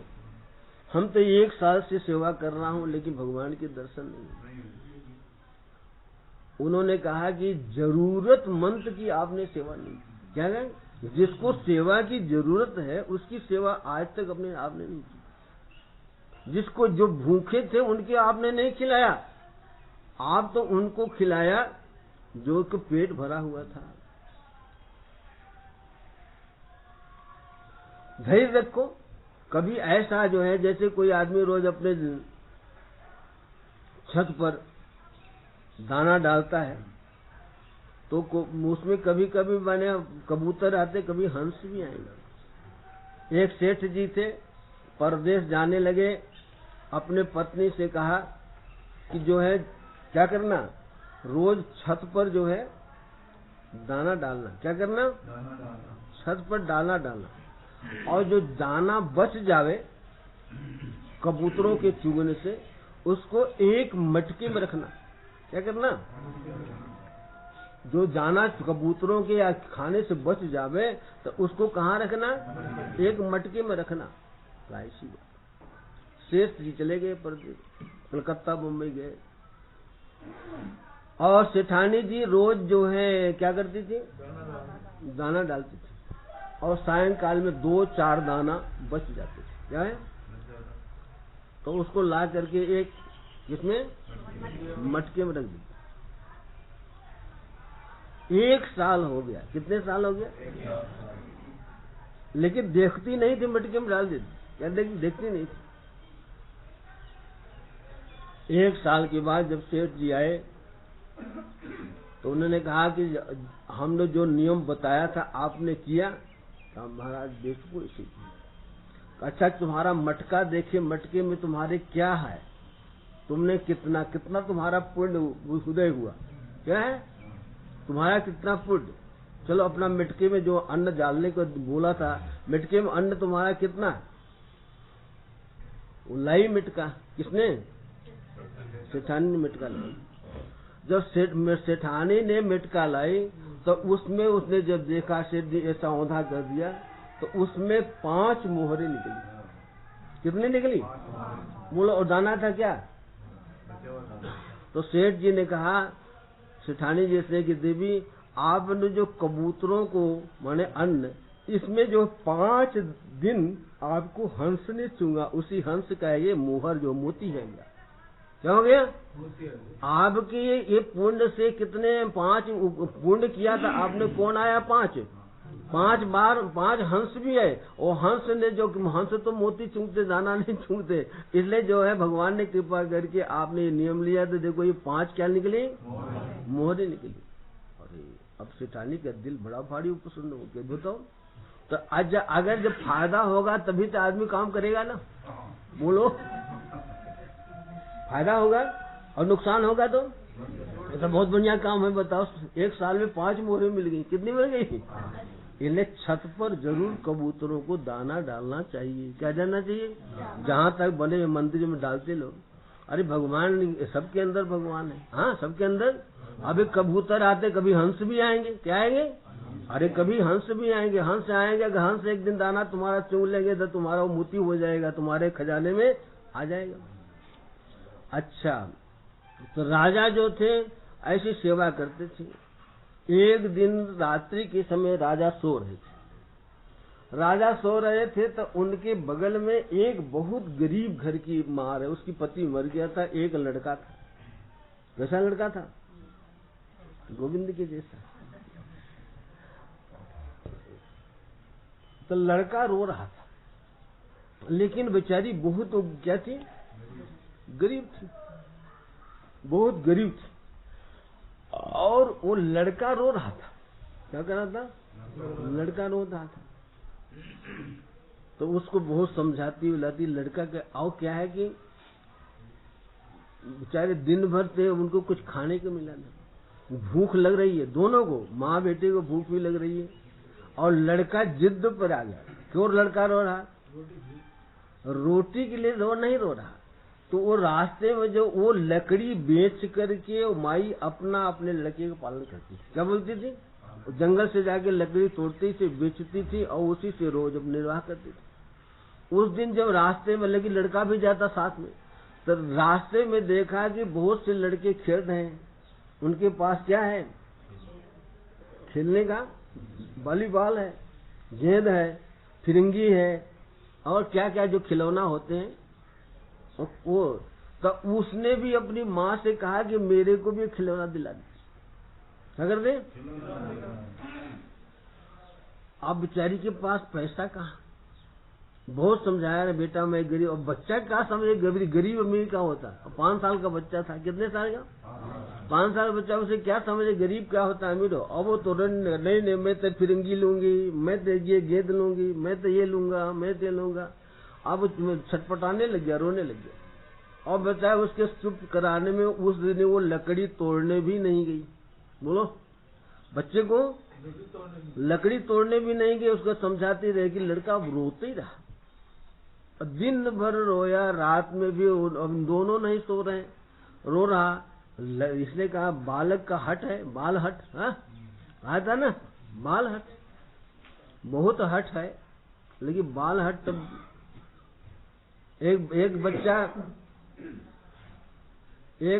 हम तो 1 साल से सेवा कर रहा हूं, लेकिन भगवान के दर्शन नहीं। उन्होंने कहा कि जरूरतमंद की आपने सेवा नहीं की। क्या है? जिसको सेवा की जरूरत है उसकी सेवा आज तक अपने आपने नहीं की। जिसको जो भूखे थे उनके आपने नहीं खिलाया, आप तो उनको खिलाया जो कि पेट भरा हुआ था। धैर्य रखो। कभी ऐसा जो है, जैसे कोई आदमी रोज अपने छत पर दाना डालता है, तो उसमें कभी कभी माने कबूतर आते, कभी हंस भी आएंगे। एक सेठ जी थे, परदेश जाने लगे, अपने पत्नी से कहा कि जो है क्या करना, रोज छत पर जो है दाना डालना। क्या करना? छत पर दाना डालना, और जो दाना बच जावे कबूतरों के चुगने से, उसको एक मटके में रखना। क्या करना? जो दाना कबूतरों के या खाने से बच जावे तो उसको कहाँ रखना? एक मटके में रखना। ऐसी बात। शेष जी चले गए परदेश, कलकत्ता मुंबई गए, और सेठानी जी रोज जो है क्या करती थी? दाना डालती थी, और सायंकाल में 2-4 दाना बच जाते थे। क्या है? तो उसको ला करके एक इसमें मटके में रख दी। 1 साल हो गया। कितने साल हो गया? लेकिन देखती नहीं थी, मटके में डाल देती। क्या देखती नहीं थी। 1 साल के बाद जब सेठ जी आए तो उन्होंने कहा कि हमने जो नियम बताया था आपने किया? महाराज देखो इसे। अच्छा तुम्हारा मटका देखे, मटके में तुम्हारे क्या है? तुमने कितना कितना तुम्हारा पुण्य उदय हुआ? क्या है तुम्हारा कितना पुण्य? चलो अपना मटके में जो अन्न डालने को बोला था, मटके में अन्न तुम्हारा कितना? लाई मटका। किसने? सेठानी ने मटका लाई। जब सेठानी ने मटका लाई तो उसमें उसने जब देखा, सेठ जी ऐसा औंधा कर दिया, तो उसमें 5 मोहरे निकली। कितनी निकली? बोलो। और दाना था क्या? तो सेठ जी ने कहा सेठानी जी से कि देवी आपने जो कबूतरों को माने अन्न, इसमें जो 5 दिन आपको हंस ने चुंगा, उसी हंस का ये मोहर जो मोती है। क्या हो गया? आपके ये पुण्य से कितने 5 पुण्य किया था आपने, कौन आया? 5 बार 5 हंस भी है, और हंस ने जो, हंस तो मोती चूंगते, दाना नहीं चूंगते, इसलिए जो है भगवान ने कृपा करके आपने ये नियम लिया, तो देखो ये 5 क्या निकली? मोहरे निकली। अरे अब सेठानी का दिल बड़ा भारी प्रसन्न हो गया। बताओ तो अगर जब फायदा होगा तभी तो आदमी काम करेगा ना। बोलो, फायदा होगा और नुकसान होगा तो ऐसा बहुत बढ़िया काम है। बताओ 1 साल में 5 मोहरें मिल गई। कितनी मिल गई? इन्हें छत पर जरूर कबूतरों को दाना डालना चाहिए। क्या डालना चाहिए? जहाँ तक बने मंदिर में डालते लोग। अरे भगवान सबके अंदर भगवान है। हाँ सबके अंदर। अभी कबूतर आते, कभी हंस भी आएंगे। क्या आएंगे? अरे कभी हंस भी आएंगे। हंस आएंगे, अगर हंस एक दिन दाना तुम्हारा चुग लेंगे तो तुम्हारा वो मोती हो जाएगा, तुम्हारे खजाने में आ जाएगा। अच्छा, तो राजा जो थे ऐसी सेवा करते थे। एक दिन रात्रि के समय राजा सो रहे थे। तो उनके बगल में एक बहुत गरीब घर की माँ है, उसकी पति मर गया था, एक लड़का था। कैसा लड़का था? गोविंद के जैसा। तो लड़का रो रहा था, लेकिन बेचारी बहुत क्या थी? गरीब थी, बहुत गरीब थी। और वो लड़का रो रहा था। क्या कर रहा था? लड़का रो रहा था। तो उसको बहुत समझाती बुलाती, लड़का के आओ क्या है कि बेचारे दिन भर थे, उनको कुछ खाने को मिला नहीं, भूख लग रही है दोनों को, माँ बेटे को भूख भी लग रही है। और लड़का जिद पर आ गया। क्यों लड़का रो रहा? रोटी के लिए नहीं रो रहा। तो वो रास्ते में जो वो लकड़ी बेच करके माई अपने लड़के का पालन करती थी। क्या बोलती थी? जंगल से जाके लकड़ी तोड़ती थी, बेचती थी और उसी से रोज निर्वाह करती थी। उस दिन जब रास्ते में लगी, लड़का भी जाता साथ में, तो रास्ते में देखा कि बहुत से लड़के खेल रहे हैं। उनके पास क्या है? खेलने का वॉलीबॉल है, गेंद है, फिरंगी है और क्या क्या जो खिलौना होते हैं वो। तो उसने भी अपनी माँ से कहा कि मेरे को भी खिलौना दिला दे। क्या कर दे? अब बेचारी के पास पैसा कहाँ? बहुत समझाया ना बेटा मैं गरीब। और बच्चा क्या समझे गरीब अमीर का होता? 5 साल का बच्चा था। कितने साल का? 5 साल बच्चा, उसे क्या समझे गरीब क्या होता है अमीर हो? अब वो तो नहीं मैं तो फिरंगी लूंगी, मैं तो ये गेंद लूंगी, मैं तो ये लूंगा, मैं तो लूंगा। अब छटपटाने लग गया, रोने लग गया। और बच्चा उसके चुप कराने में उस दिन वो लकड़ी तोड़ने भी नहीं गई। बोलो, बच्चे को लकड़ी तोड़ने भी नहीं गई। उसको समझाती रही कि लड़का रोते ही रहा, दिन भर रोया, रात में भी दोनों नहीं सो रहे, रो रहा। इसने कहा बालक का हट है, बाल हट। हाँ कहा था ना, बाल हट, बहुत हट है, लेकिन बाल हट। तब एक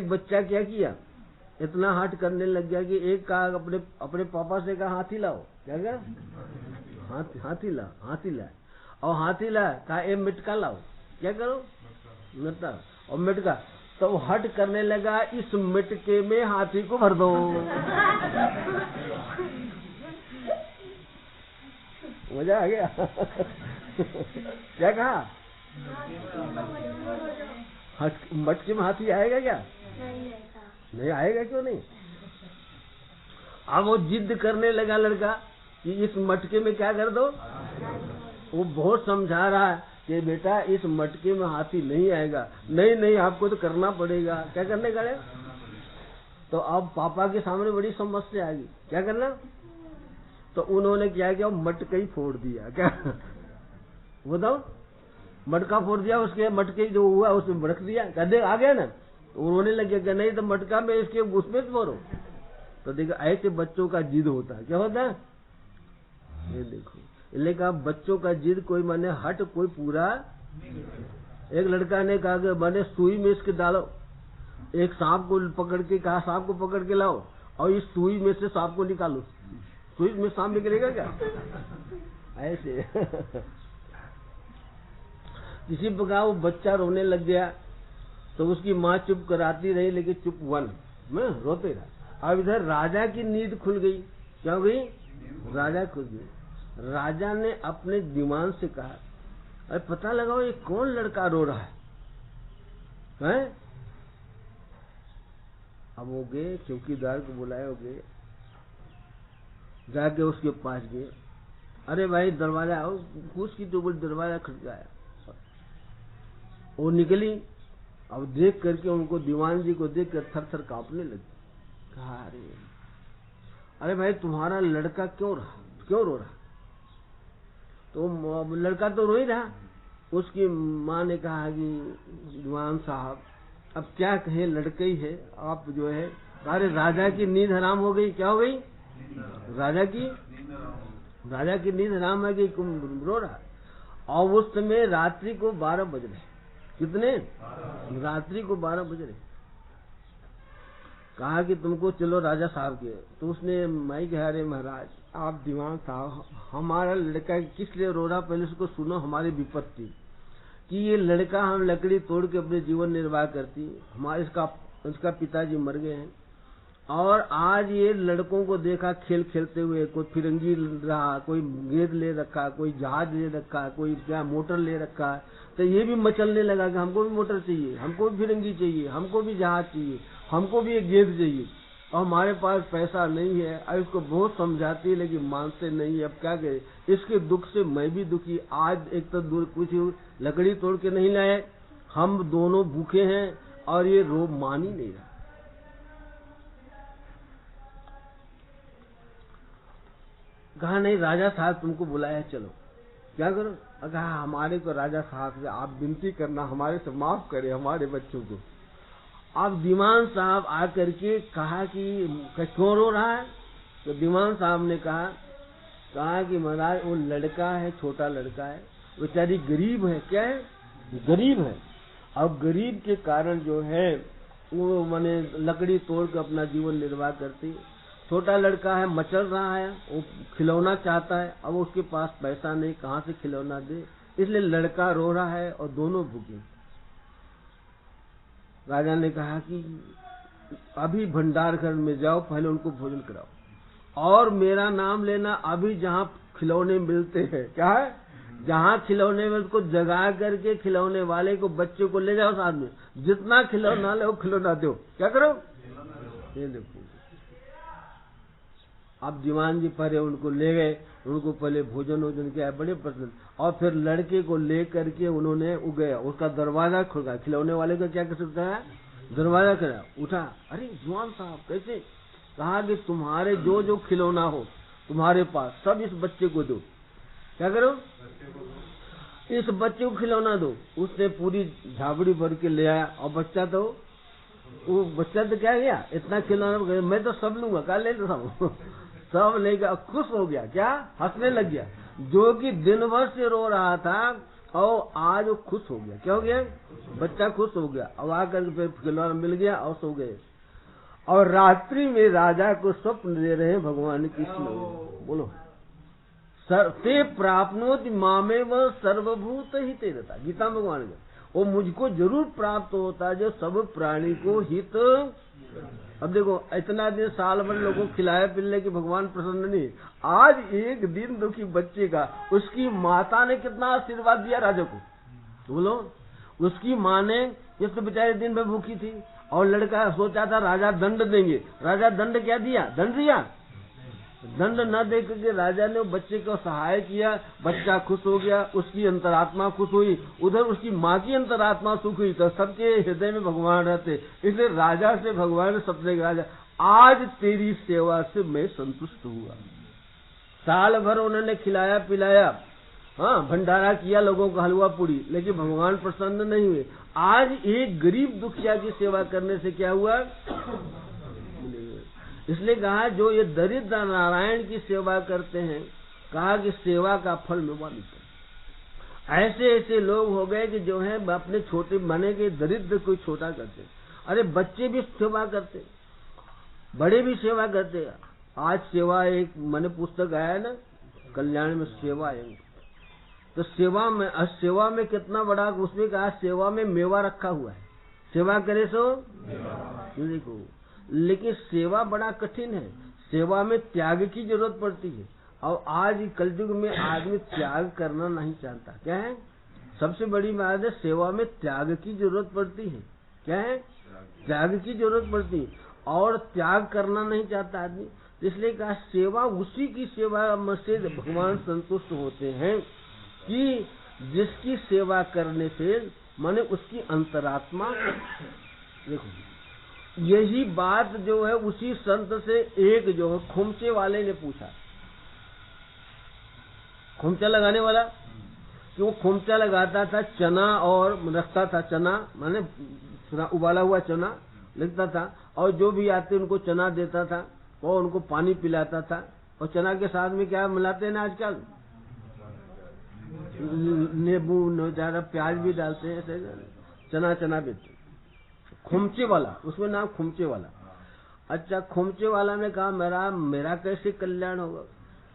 बच्चा क्या किया, इतना हट करने लग गया कि एक कहा अपने पापा से कहा हाथी लाओ। क्या कहा? हाथी ला। और हाथी ला कहा ए मिटका लाओ। क्या करो? मिटका। और मिटका तो हट करने लगा, इस मिटके में हाथी को भर दो। मजा आ गया। क्या कहा? मटके में हाथी आएगा क्या? नहीं आएगा। क्यों नहीं? अब वो जिद करने लगा लड़का कि इस मटके में क्या कर दो। वो बहुत समझा रहा है कि बेटा इस मटके में हाथी नहीं आएगा। नहीं आपको तो करना पड़ेगा। क्या करने का? तो अब पापा के सामने बड़ी समस्या आ गई। क्या करना? तो उन्होंने क्या किया, मटका ही फोड़ दिया। क्या बताओ? मटका फोड़ दिया। उसके मटके जो हुआ उसमें रख दिया। कहते आ गया ना, तो रोने लग गया। नहीं तो मटका में इसके उसमें फोड़ो। तो देखो ऐसे बच्चों का जिद होता है। क्या होता है? ये देखो, इसलिए कहा बच्चों का जिद कोई माने हट कोई पूरा। एक लड़का ने कहा कि मैंने सुई में इसके डालो, एक सांप को पकड़ के कहा सांप को पकड़ के लाओ और इस सुई में से सांप को निकालो। सुई में सांप निकलेगा क्या? ऐसे। किसी प्रकार वो बच्चा रोने लग गया तो उसकी माँ चुप कराती रही, लेकिन चुप में रोते रहा। अब इधर राजा की नींद खुल गई। क्या हो गई? राजा खुल गई। राजा ने अपने दीवान से कहा अरे पता लगाओ ये कौन लड़का रो रहा है? अब वो गए, चौकीदार को बुलाए, हो गए, जाके उसके पास गए। अरे भाई दरवाजा आओ, उसकी तो बोल दरवाजा खटकाया। वो निकली। अब देख करके उनको, दीवान जी को देख कर थर थर कांपने लगी। कहा अरे भाई तुम्हारा लड़का क्यों रो रहा? तो लड़का तो रो ही रहा। उसकी माँ ने कहा कि दीवान साहब अब क्या कहे, लड़के ही है, आप जो है। अरे राजा की नींद हराम हो गई। क्या हो गई? राजा की नींद हराम है कि रो रहा। और उस समय रात्रि को 12 बज रहे। कितने? रात्रि को 12 बज रहे। कहा कि तुमको चलो राजा साहब के। तो उसने माई कहा अरे महाराज आप दीवान साहब, हमारा लड़का किस लिए रो रहा, पहले उसको सुनो हमारी विपत्ति कि ये लड़का हम लकड़ी तोड़ के अपने जीवन निर्वाह करती, हमारे इसका पिताजी मर गए हैं और आज ये लड़कों को देखा खेल खेलते हुए, कोई फिरंगी रहा, कोई गेंद ले रखा, कोई जहाज ले रखा, कोई क्या मोटर ले रखा। तो ये भी मचलने लगा कि हमको भी मोटर चाहिए, हमको भी फिरंगी चाहिए, हमको भी जहाज चाहिए, हमको भी एक गेंद चाहिए और हमारे पास पैसा नहीं है। अब इसको बहुत समझाती है लेकिन मानते नहीं है। अब क्या कहे, इसके दुख से मैं भी दुखी। आज एक तो दूर कुछ लकड़ी तोड़ के नहीं लाए, हम दोनों भूखे हैं और ये रोब मान ही नहीं रहा। कहा नहीं राजा साहब तुमको बुलाया, चलो क्या करो। कहा हमारे को राजा साहब से आप विनती करना हमारे से माफ करे हमारे बच्चों को। अब दीवान साहब आकर के कहा कि क्यों रो रहा है। तो दीवान साहब ने कहा कि महाराज वो लड़का है, छोटा लड़का है, बेचारी गरीब है। क्या है? गरीब है। अब गरीब के कारण जो है वो माने लकड़ी तोड़ कर अपना जीवन निर्वाह करती। छोटा लड़का है, मचल रहा है, वो खिलौना चाहता है, अब उसके पास पैसा नहीं, कहाँ से खिलौना दे, इसलिए लड़का रो रहा है और दोनों भूखे। राजा ने कहा कि अभी भंडार घर में जाओ, पहले उनको भोजन कराओ और मेरा नाम लेना। अभी जहाँ खिलौने मिलते हैं, क्या है, जहाँ खिलौने में उसको जगा करके खिलौने वाले को, बच्चे को ले जाओ साथ में, जितना खिलौना ले वो खिलौना दो। क्या करो? ये देखो। अब दीवान जी पहले उनको ले गए, उनको पहले भोजन वोजन किया, बड़े प्रसन्न। और फिर लड़के को ले करके उन्होंने गया, उसका दरवाजा खुल गया। खिलौने वाले का क्या कर सकता है? दरवाजा करा, उठा। अरे दीवान साहब कैसे? कहा कि तुम्हारे जो जो खिलौना हो तुम्हारे पास सब इस बच्चे को दो। क्या करो? इस बच्चे को खिलौना दो। उसने पूरी झाबड़ी भर के ले आया और बच्चा तो क्या गया, इतना खिलौना मैं तो सब लूंगा, क्या ले सब लेगा, खुश हो गया। क्या? हंसने लग गया। जो कि दिन भर से रो रहा था और आज वो खुश हो गया। क्या हो गया? बच्चा खुश हो गया। अब आकर फिर खिलौना मिल गया और सो गए। और रात्रि में राजा को स्वप्न दे रहे हैं भगवान कृष्ण। बोलो ते प्राप्नोति मामेव सर्वभूत हितेरता। गीता भगवान का वो मुझको जरूर प्राप्त होता जो सब प्राणी को हित। अब देखो इतना दिन साल भर लोगों को खिलाया पिलने की भगवान प्रसन्न नहीं, आज एक दिन दुखी बच्चे का उसकी माता ने कितना आशीर्वाद दिया राजा को। बोलो उसकी माँ ने, जिस तो बेचारे दिन भर भूखी थी और लड़का सोचा था राजा दंड देंगे, राजा दंड क्या दिया? दंड दिया। दंड न दे करके राजा ने बच्चे को सहाय किया, बच्चा खुश हो गया, उसकी अंतरात्मा खुश हुई, उधर उसकी माँ की अंतरात्मा सुख हुई। तो सबके हृदय में भगवान रहते, इसलिए राजा से भगवान ने सपने का राजा आज तेरी सेवा से मैं संतुष्ट हुआ। साल भर उन्होंने खिलाया पिलाया, हाँ भंडारा किया लोगों को, हलवा पूरी, लेकिन भगवान प्रसन्न नहीं हुए। आज एक गरीब दुखिया की सेवा करने से क्या हुआ? इसलिए कहा जो ये दरिद्र नारायण की सेवा करते हैं, कहा कि सेवा का फल मिलता है। ऐसे ऐसे लोग हो गए कि जो है अपने छोटे बने के दरिद्र को छोटा करते। अरे बच्चे भी सेवा करते, बड़े भी सेवा करते। आज सेवा एक मैंने पुस्तक आया है ना, कल्याण में सेवा है, तो सेवा में कितना बड़ा, उसमें कहा सेवा में मेवा रखा हुआ है। सेवा करे सो देखो, लेकिन सेवा बड़ा कठिन है, सेवा में त्याग की जरूरत पड़ती है। और आज कलयुग में आदमी त्याग करना नहीं चाहता। क्या है? सबसे बड़ी बात है, सेवा में त्याग की जरूरत पड़ती है। क्या है? त्याग की जरूरत पड़ती है और त्याग करना नहीं चाहता आदमी। इसलिए कहा सेवा, उसी की सेवा से भगवान संतुष्ट होते हैं कि जिसकी सेवा करने से माने उसकी अंतरात्मा। देखो यही बात जो है उसी संत से एक जो है खुमचे वाले ने पूछा, खुमचा लगाने वाला, कि वो खुमचा लगाता था चना और रखता था, चना माने उबाला हुआ चना लिखता था, और जो भी आते उनको चना देता था और उनको पानी पिलाता था। और चना के साथ में क्या मिलाते हैं ना आजकल, नींबू ज्यादा प्याज भी डालते हैं, चना चना बेचते। खुमचे वाला, उसमें नाम खुमचे वाला। अच्छा खुमचे वाला ने कहा मेरा कैसे कल्याण होगा?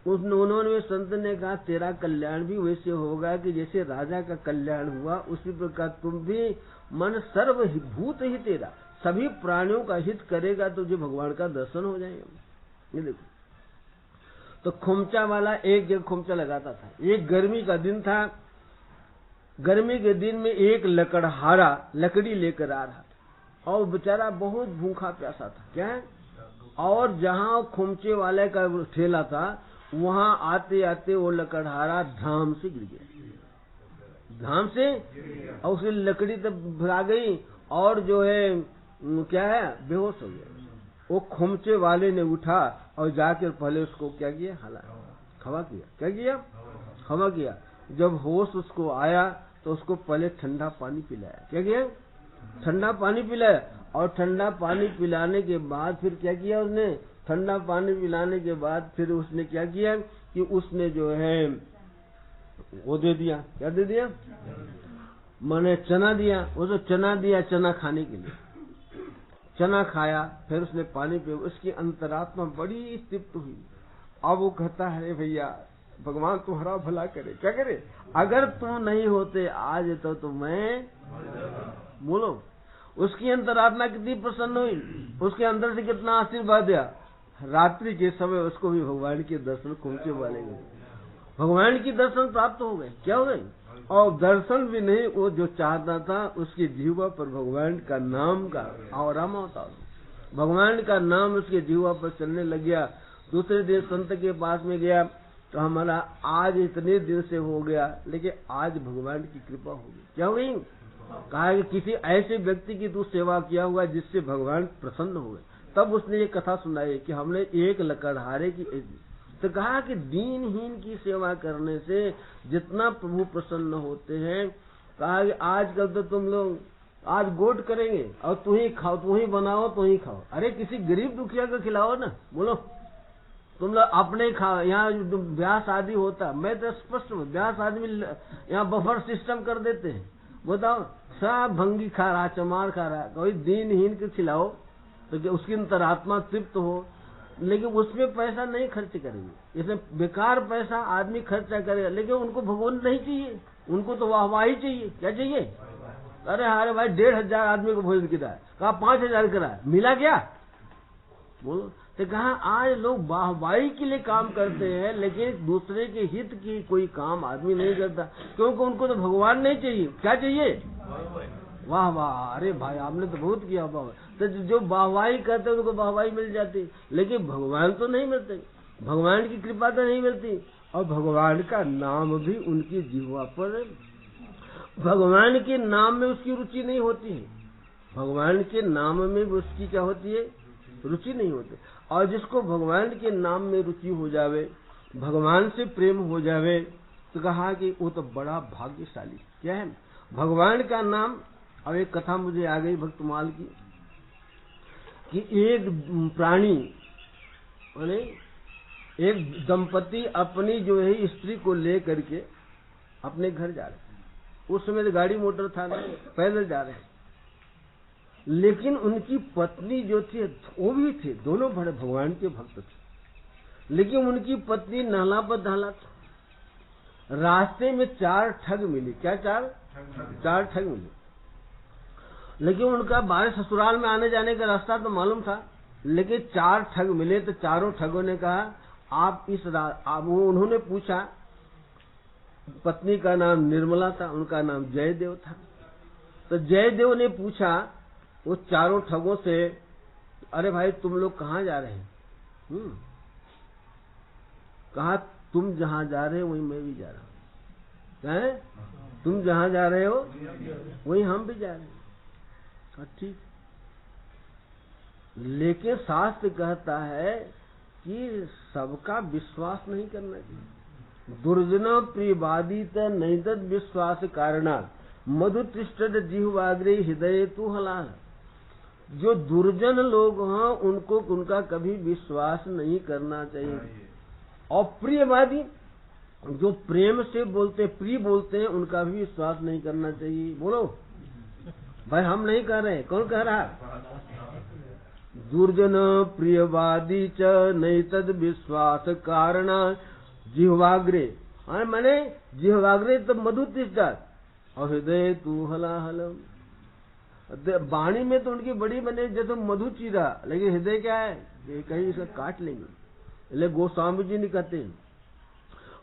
उन्होंने संत ने कहा तेरा कल्याण भी वैसे होगा कि जैसे राजा का कल्याण हुआ, उसी प्रकार तुम भी मन सर्वभूत ही तेरा, सभी प्राणियों का हित करेगा, तुझे भगवान का दर्शन हो जाएगा। ये देखो तो खुमचा वाला एक जगह खुमचा लगाता था। एक गर्मी का दिन था, गर्मी के दिन में एक लकड़हारा लकड़ी लेकर आ रहा था और बेचारा बहुत भूखा प्यासा था। क्या है? और जहां खुमचे वाले का ठेला था वहां आते आते वो लकड़हारा धाम से गिर गया, धाम से, और उसकी लकड़ी तब भगा गई और जो है क्या है, बेहोश हो गया। वो खोमचे वाले ने उठा और जाकर पहले उसको क्या किया, हला, खवा किया। क्या किया, खवा किया। जब होश उसको आया तो उसको पहले ठंडा पानी पिलाया। क्या किया, ठंडा पानी पिलाया। और ठंडा पानी पिलाने के बाद फिर क्या किया उसने, ठंडा पानी पिलाने के बाद फिर उसने क्या किया कि उसने जो है वो दे दिया। क्या दे दिया, मैंने चना दिया। उसको चना दिया, चना खाने के लिए चना खाया। फिर उसने पानी पिया, उसकी अंतरात्मा बड़ी तृप्त हुई। अब वो कहता है भैया भगवान तुम्हारा भला करे। क्या करे, अगर तुम नहीं होते आज तो मैं, बोलो उसकी अंतरात्मा कितनी प्रसन्न हुई, उसके अंदर से कितना आशीर्वाद दिया। रात्रि के समय उसको भी भगवान के दर्शन खोमचे वाले गए, भगवान की दर्शन प्राप्त हो गए। क्या हो गए, और दर्शन भी नहीं, वो जो चाहता था उसकी जीवा पर भगवान का नाम का आवराम होता, भगवान का नाम उसके जीवा पर चलने लग गया। दूसरे दिन संत के पास में गया तो हमारा आज इतने दिन से हो गया, लेकिन आज भगवान की कृपा होगी। क्या हो गई, कहा कि किसी ऐसे व्यक्ति की तू सेवा किया हुआ जिससे भगवान प्रसन्न हुए। तब उसने ये कथा सुनाई कि हमने एक लकड़हारे की, तो कहा कि दीनहीन की सेवा करने से जितना प्रभु प्रसन्न होते हैं। कहा कि आजकल तो तुम लोग आज गोट करेंगे और तू ही खाओ, तू ही बनाओ, तू ही खाओ। अरे किसी गरीब दुखिया को खिलाओ ना, बोलो तुम लोग अपने खाओ। यहाँ ब्याह शादी होता, मैं तो स्पष्ट हूँ, ब्याह शादी में यहाँ बफर सिस्टम कर देते हैं। बताओ सब भंगी खा रहा, चमार खा रहा, कोई दीनहीन को खिलाओ तो कि उसकी अंतरात्मा तृप्त हो। लेकिन उसमें पैसा नहीं खर्च करेंगे, इसमें बेकार पैसा आदमी खर्चा करेगा। लेकिन उनको भगवान नहीं चाहिए, उनको तो वाहवाही चाहिए। क्या चाहिए, अरे अरे भाई 1500 आदमी को भोजन किया है, कहा 5000 करा है, मिला क्या, बोलो। तो कहा आज लोग वाहवाही के लिए काम करते हैं, लेकिन दूसरे के हित की कोई काम आदमी नहीं करता, क्योंकि उनको तो भगवान नहीं चाहिए। क्या चाहिए, वाह वाह, अरे भाई आपने तो बहुत किया वाह। तो जो वाहवाही करते हैं उनको वाहवाही मिल जाती, लेकिन भगवान तो नहीं मिलते, भगवान की कृपा तो नहीं मिलती। और भगवान का नाम भी उनकी जीवा पर, भगवान के नाम में उसकी रुचि नहीं होती है, भगवान के नाम में उसकी क्या होती है, रुचि नहीं होती। और जिसको भगवान के नाम में रुचि हो जावे, भगवान से प्रेम हो जावे, तो कहा कि वो तो बड़ा भाग्यशाली। क्या है, भगवान का नाम। अब एक कथा मुझे आ गई भक्तमाल की, कि एक प्राणी माने एक दंपति अपनी जो है स्त्री को ले करके अपने घर जा रहे। उस समय गाड़ी मोटर था ना, पैदल जा रहे। लेकिन उनकी पत्नी जो थी वो भी थे, दोनों बड़े भगवान के भक्त थे, लेकिन उनकी पत्नी नहला पर दहला था। रास्ते में 4 ठग मिले। क्या 4 ठग मिले। लेकिन उनका बाहर ससुराल में आने जाने का रास्ता तो मालूम था, लेकिन 4 ठग मिले। तो चारों ठगों ने कहा आप इस उन्होंने पूछा, पत्नी का नाम निर्मला था, उनका नाम जयदेव था। तो जयदेव ने पूछा वो चारों ठगों से, अरे भाई तुम लोग कहाँ जा रहे हैं? कहा तुम जहाँ जा रहे हो वहीं मैं भी जा रहा हूँ। क्या, तुम जहाँ जा रहे हो वहीं हम भी जा रहे हैं। ठीक, लेकिन शास्त्र कहता है कि सबका विश्वास नहीं करना चाहिए। दुर्जन प्रियवादित नैतद विश्वास कारणात् मधुतिष्ठत जिह्वाग्रे हृदय तु हलाल। जो दुर्जन लोग हैं उनको उनका कभी विश्वास नहीं करना चाहिए। और प्रियवादी जो प्रेम से बोलते, प्रिय बोलते हैं, उनका भी विश्वास नहीं करना चाहिए। बोलो भाई, हम नहीं कह रहे, कौन कह रहा है? दुर्जन प्रियवादी च नैतद विश्वास कारण जिह्वाग्रे, माने जिह्वाग्रे तो मधुतिष्ठत और हृदय तू हलाहलम। वाणी में तो उनकी बड़ी बने जैसे मधु चीरा, लेकिन हृदय क्या है, ये कहीं इसे काट लेंगे। इसलिए गोस्वामी जी ने कहते हैं,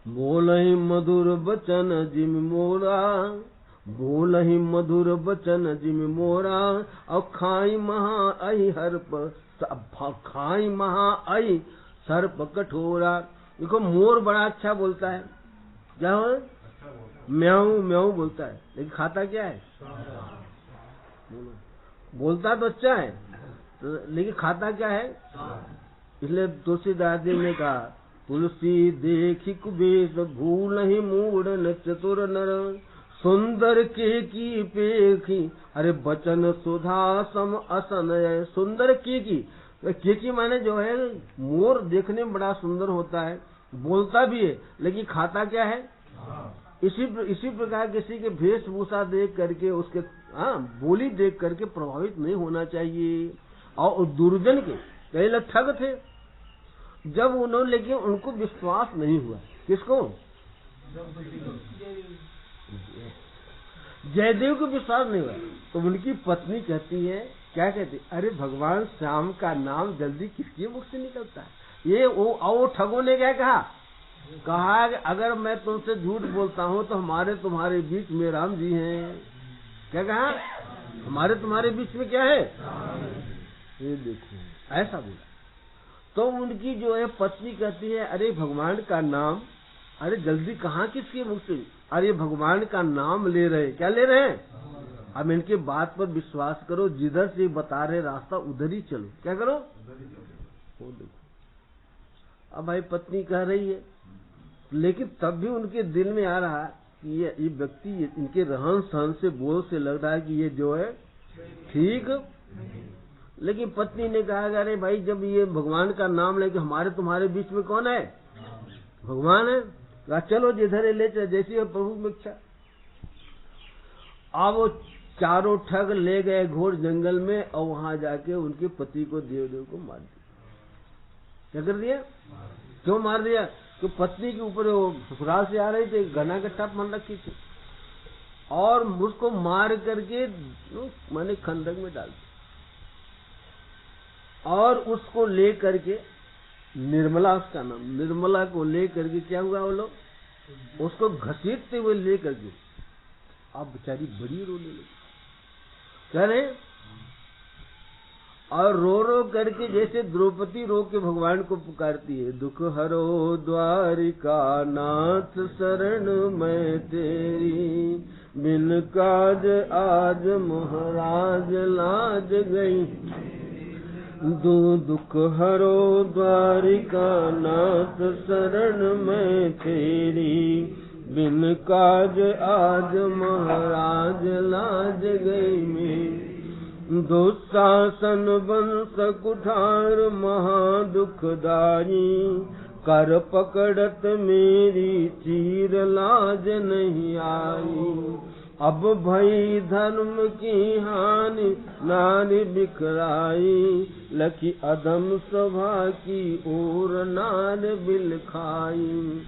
बोलहि मधुर बचन जिम मोरा, बोलहि मधुर बचन जिम मोरा, और खाई महा आई हर्प, खाई महा आई सर्प कठोरा। देखो मोर बड़ा अच्छा बोलता है, क्या हो, म्याऊ म्याऊ बोलता है, लेकिन खाता क्या है? बोलता तो अच्छा है तो, लेकिन खाता क्या है? इसलिए तुलसीदास जी ने कहा, तुलसी देखी कुबेश भूल नहीं मूड न चतुर नर, सुंदर के की पेखी अरे बचन सुधा सम असन। सुंदर की माने जो है मोर देखने में बड़ा सुंदर होता है, बोलता भी है, लेकिन खाता क्या है? इसी प्रकार किसी के वेशभूषा देख करके उसके बोली देख करके प्रभावित नहीं होना चाहिए। और दुर्जन के कई लोग ठग थे, जब उन्होंने, लेकिन उनको विश्वास नहीं हुआ। किसको? जयदेव को विश्वास नहीं हुआ, तो उनकी पत्नी कहती है, क्या कहती? अरे भगवान श्याम का नाम जल्दी किसके मुख से निकलता है? ये वो ठगों ने क्या कहा कि अगर मैं तुमसे झूठ बोलता हूँ तो हमारे तुम्हारे बीच में राम जी हैं। क्या कहा? हमारे तुम्हारे बीच में क्या है? ये देखो, ऐसा बोला। तो उनकी जो है पत्नी कहती है, अरे भगवान का नाम, अरे जल्दी कहाँ किसके मुख से? अरे भगवान का नाम ले रहे। क्या ले रहे हैं? अब इनके बात पर विश्वास करो, जिधर से बता रहे रास्ता उधर ही चलो। क्या करो? वो देखो, अब भाई पत्नी कह रही है, लेकिन तब भी उनके दिल में आ रहा कि ये व्यक्ति, इनके रहन सहन से, बोल से लग रहा है कि ये जो है ठीक। लेकिन पत्नी ने कहा, अरे भाई जब ये भगवान का नाम लेके हमारे तुम्हारे बीच में कौन है? भगवान है। कहा चलो जिधर ले चल, जैसी है प्रभु में इच्छा। अब वो चारों ठग ले गए घोर जंगल में, और वहां जाके उनके पति को देवदेव को मार दिया। क्या कर दिया? क्यों मार दिया? तो पत्नी के ऊपर वो ससुराल से आ रही थी, घना कट्टा मन रखी थी, और उसको मार करके मैंने खंडक में डाल दिया। और उसको ले करके, निर्मला उसका नाम, निर्मला को ले करके क्या हुआ, वो लोग उसको घसीटते हुए ले करके, अब बेचारी बड़ी रोने लगी। कह रहे, और रो रो करके जैसे द्रौपदी रो के भगवान को पुकारती है, दुख हरो द्वारिका नाथ शरण मैं तेरी, बिन काज आज महाराज लाज गई। दुख हरो द्वारिका नाथ शरण मैं तेरी, बिन काज आज महाराज लाज गई में। दुशासन वंश कुठार महा दुखदाई, कर पकड़त मेरी चीर लाज नहीं आई। अब भई धर्म की हानि नारी बिखराई, लखी अधम सभा की ओर नार बिल खाई।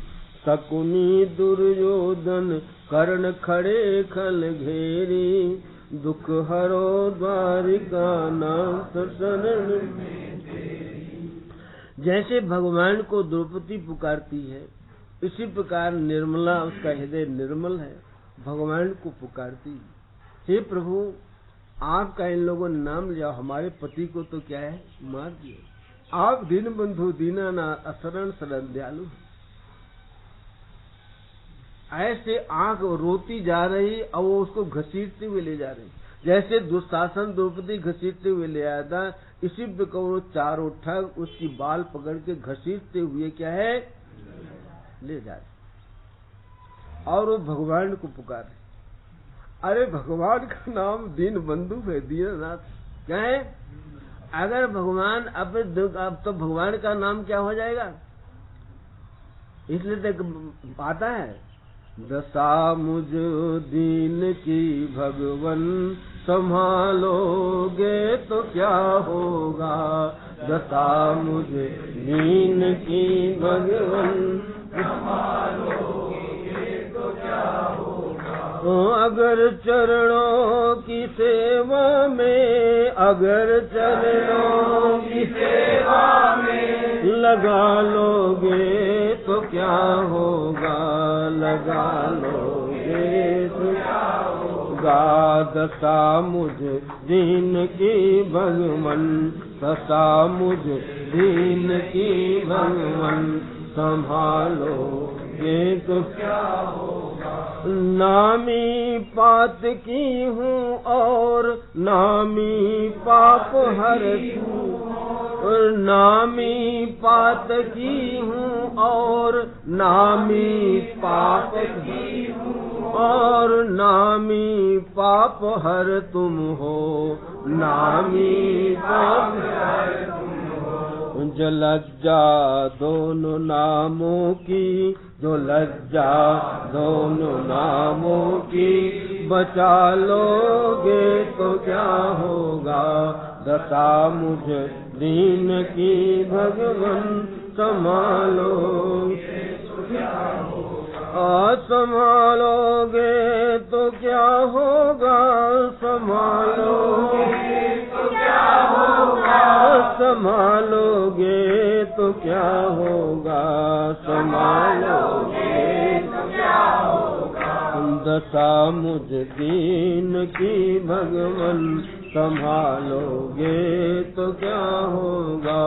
शकुनी दुर्योधन कर्ण खड़े खल घेरी, दुख हरो द्वारिका नाथ शरण में तेरी। जैसे भगवान को द्रौपदी पुकारती है, इसी प्रकार निर्मला, उसका हृदय निर्मल है, भगवान को पुकारती, हे प्रभु आपका इन लोगों ने नाम लिया, हमारे पति को तो क्या है मार दिया। आप दीन बंधु दीनानाथ अशरण शरण दयालु। ऐसे आंख रोती जा रही, और वो उसको घसीटते हुए ले जा रही, जैसे दुशासन द्रौपदी घसीटते हुए ले आया था, इसी प्रकार वो चारों ठग उसकी बाल पकड़ के घसीटते हुए क्या है ले जा रहे, और वो भगवान को पुकारे। अरे भगवान का नाम दीन बंधु है, दीननाथ। क्या है? अगर भगवान अब तो भगवान का नाम क्या हो जाएगा? इसलिए तो आता है, दशा मुझ दीन की भगवन संभालोगे तो क्या होगा। दशा मुझ दीन की भगवन संभालोगे तो क्या होगा। अगर चरणों की सेवा में, अगर चरणों की सेवा में लगा लोगे तो क्या होगा, लगा लोगे तो क्या होगा। दशा मुझ दीन की भगवन, दशा मुझ दीन की भगवन संभालोगे तो क्या होगा। नामी पात की हूँ और नामी पाप हरती, नामी पात की हूँ और नामी पाप की हूँ और नामी पाप हर तुम हो, नामी पाप हर तुम हो। जो लज्जा दोनों नामों की, जो लज्जा दोनों नामों की बचा लोगे तो क्या होगा, दशा मुझ दीन की भगवन संभालोगे संभालोगे तो क्या होगा, संभालोगे तो क्या होगा, संभालोगे तो क्या होगा, संभालोगे तो क्या होगा। दशा मुझ दीन की भगवन संभालोगे तो क्या होगा,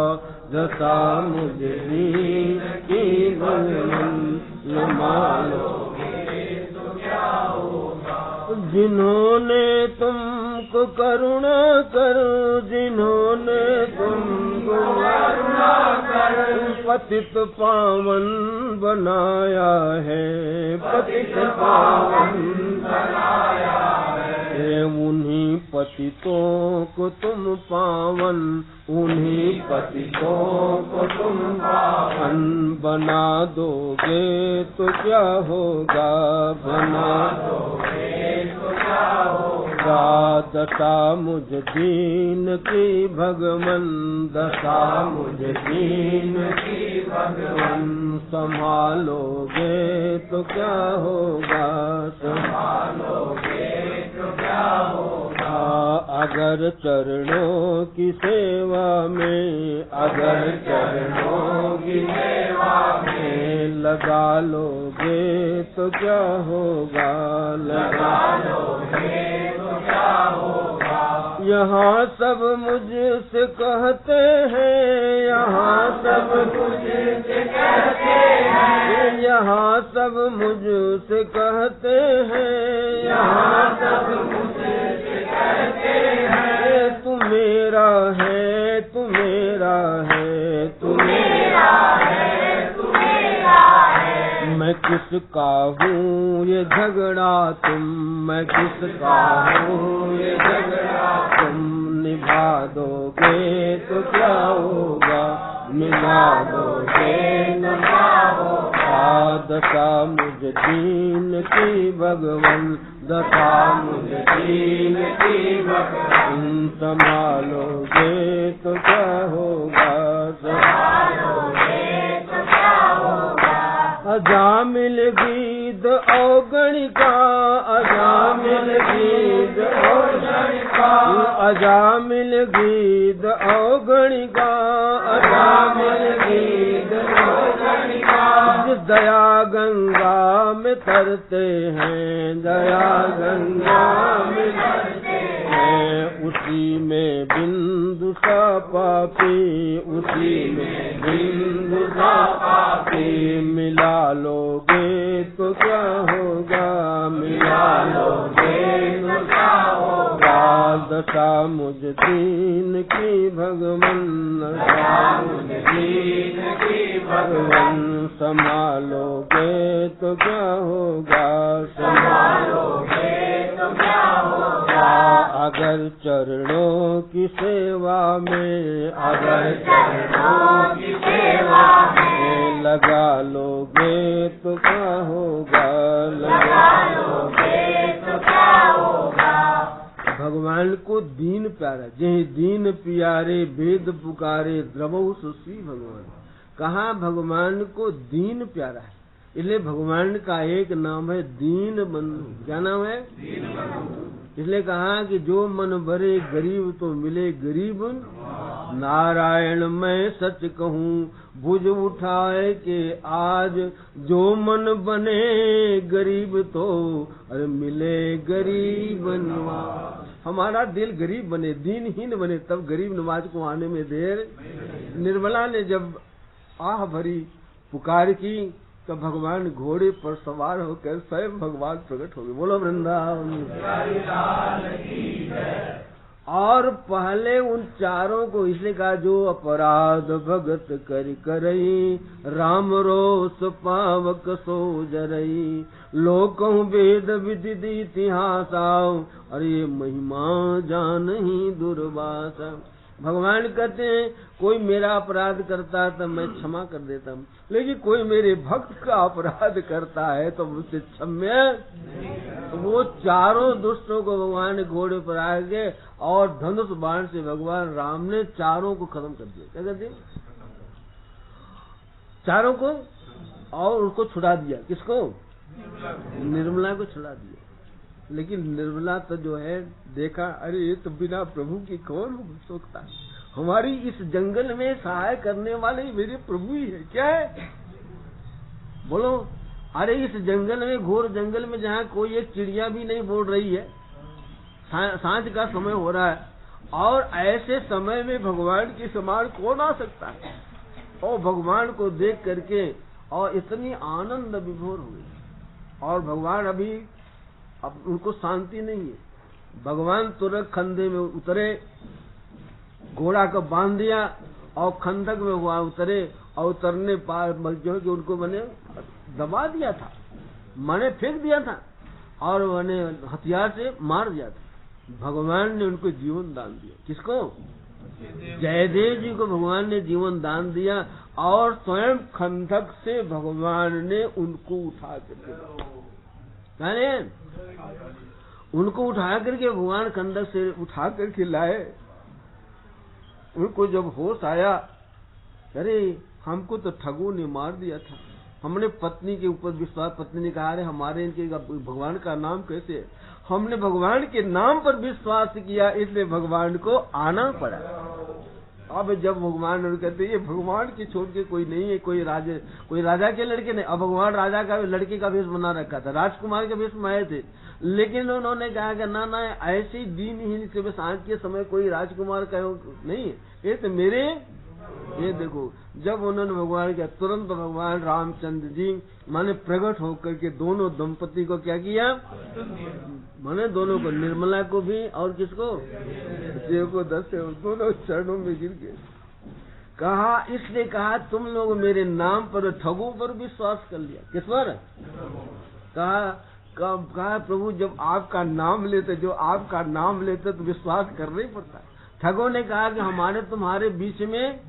दशा मुझ दीन की भगवन संभालोगे तो क्या होगा। जिन्होंने तुमको करुणा कर, जिन्होंने तुमको करुणा कर पतित पावन बनाया है, पतित पावन बनाया है। उन्हीं पतितों को तुम पावन, उन्हीं पतितों को तुम पावन बना दोगे तो क्या होगा, बना दोगे तो क्या होगा। दशा मुझ दीन की भगवन, दशा मुझ दीन की भगवन संभालोगे तो क्या होगा, संभालोगे तो क्या होगा। अगर चरणों की सेवा में, अगर चरणों की सेवा में लगा लोगे तो क्या होगा, लगा लोगे तो क्या होगा। यहाँ सब मुझसे कहते हैं, यहाँ सब मुझसे कहते हैं, यहाँ सब मुझसे कहते हैं, यहाँ सब मुझसे कहते हैं। तू मेरा है, तू मेरा है, तू मेरा है, तू मेरा है। मैं किसका हूँ ये झगड़ा तुम, मैं किसका हूँ ये झगड़ा तुम। निभा दोगे तो क्या होगा, निभा दोगे तो क्या होगा। दशा मुझ दीन की भगवन, दशा मुझ दीन की भगवन संभालोगे तो क्या होगा, संभालोगे तो क्या होगा। अजामिल गीत औगणिका, अजामिल गीत औगणिका, अजामिल गीत औगणिका, अजामिल गीत औगणिका। जिस दया गंगा में तरते हैं, दया गंगा में तरते हैं, उसी में बिंदु सा पापी, उसी में बिंदु सा पापी। मिला लोगे तो क्या होगा, मिला लोगे तो क्या होगा। दशा मुझ दीन की भगवन, दशा मुझ दीन की भगवन संभालोगे तो क्या होगा, संभालोगे तो क्या होगा। अगर चरणों की सेवा में, अगर चरणों की सेवा में लगा लोगे तो क्या होगा, लगा लोगे तो क्या होगा। भगवान को दीन प्यारा, जय दीन प्यारे वेद पुकारे द्रवौ सुश्री भगवान। कहा भगवान को दीन प्यारा है, इसलिए भगवान का एक नाम है दीन बंधु। क्या नाम है, दीन बंधु। इसलिए कहा कि जो मन भरे गरीब तो मिले गरीब। नारायण मैं सच कहूँ भुज उठाए के आज, जो मन बने गरीब तो अरे मिले गरीब नवाज। हमारा दिल गरीब बने, दीनहीन बने, तब गरीब नवाज को आने में देर। निर्मला ने जब आह भरी पुकार की तो भगवान घोड़े पर सवार होकर स्वयं भगवान प्रकट हो गए। बोलो वृंदावन। और पहले उन चारों को इसलिए कहा, जो अपराध भगत कर करई, राम रोस पावक सो जरई, लोकहु वेद विधि इतिहास आओ, अरे महिमा जान ही दुर्वासा। भगवान कहते हैं कोई मेरा अपराध करता है तो मैं क्षमा कर देता हूँ, लेकिन कोई मेरे भक्त का अपराध करता है तो मुझसे क्षम्य। तो वो चारों दुष्टों को भगवान ने घोड़े पर आगे और धनुष बाण से भगवान राम ने चारों को खत्म कर दिया। क्या कर दिया? चारों को, और उनको छुड़ा दिया। किसको? निर्मला को छुड़ा दिया। लेकिन निर्मला तो जो है देखा, अरे ये तो बिना प्रभु की कौन हो सकता है, हमारी इस जंगल में सहाय करने वाले मेरे प्रभु ही है। क्या है? बोलो। अरे इस जंगल में, घोर जंगल में, जहाँ कोई एक चिड़िया भी नहीं बोल रही है, सांझ का समय हो रहा है, और ऐसे समय में भगवान के समान कौन आ सकता है। और भगवान को देख करके और इतनी आनंद विभोर हुई, और भगवान अभी अब उनको शांति नहीं है। भगवान तुरंत खंधे में उतरे, घोड़ा को बांध दिया और खंदक में हुआ उतरे, और उतरने पार जो है कि उनको मैंने दबा दिया था, मैंने फेंक दिया था, और मैंने हथियार से मार दिया था। भगवान ने उनको जीवन दान दिया। किसको? जयदेव जी को भगवान ने जीवन दान दिया, और स्वयं खंदक से भगवान ने उनको उठा करके, उनको उठा करके भगवान खंदक से उठा करके लाए। उनको जब होश आया, अरे हमको तो ठगों ने मार दिया था, हमने पत्नी के ऊपर विश्वास, पत्नी ने कहा अरे हमारे इनके भगवान का नाम कैसे है, हमने भगवान के नाम पर विश्वास किया, इसलिए भगवान को आना पड़ा। अब जब भगवान कहते ये भगवान की छोड़ के कोई नहीं है, कोई राजा के लड़के नहीं। अब भगवान राजा का लड़के का वेश बना रखा था, राजकुमार के वेश में आए थे, लेकिन उन्होंने कहा कि ना ऐसी दीनहीन से सांझ के समय कोई राजकुमार का नहीं है, ये तो मेरे, ये देखो। जब उन्होंने भगवान किया, तुरंत भगवान रामचंद्र जी माने प्रकट होकर के दोनों दंपति को क्या किया, माने दोनों को, निर्मला को भी और किसको, देव को, दोनों चरणों में गिर गए। कहा, इसलिए कहा तुम लोग मेरे नाम पर, ठगों पर विश्वास कर लिया। किस पर? कहा प्रभु जब आपका नाम लेते, जो आपका नाम लेते तो विश्वास करना ही पड़ता है। ठगों ने कहा कि हमारे तुम्हारे बीच में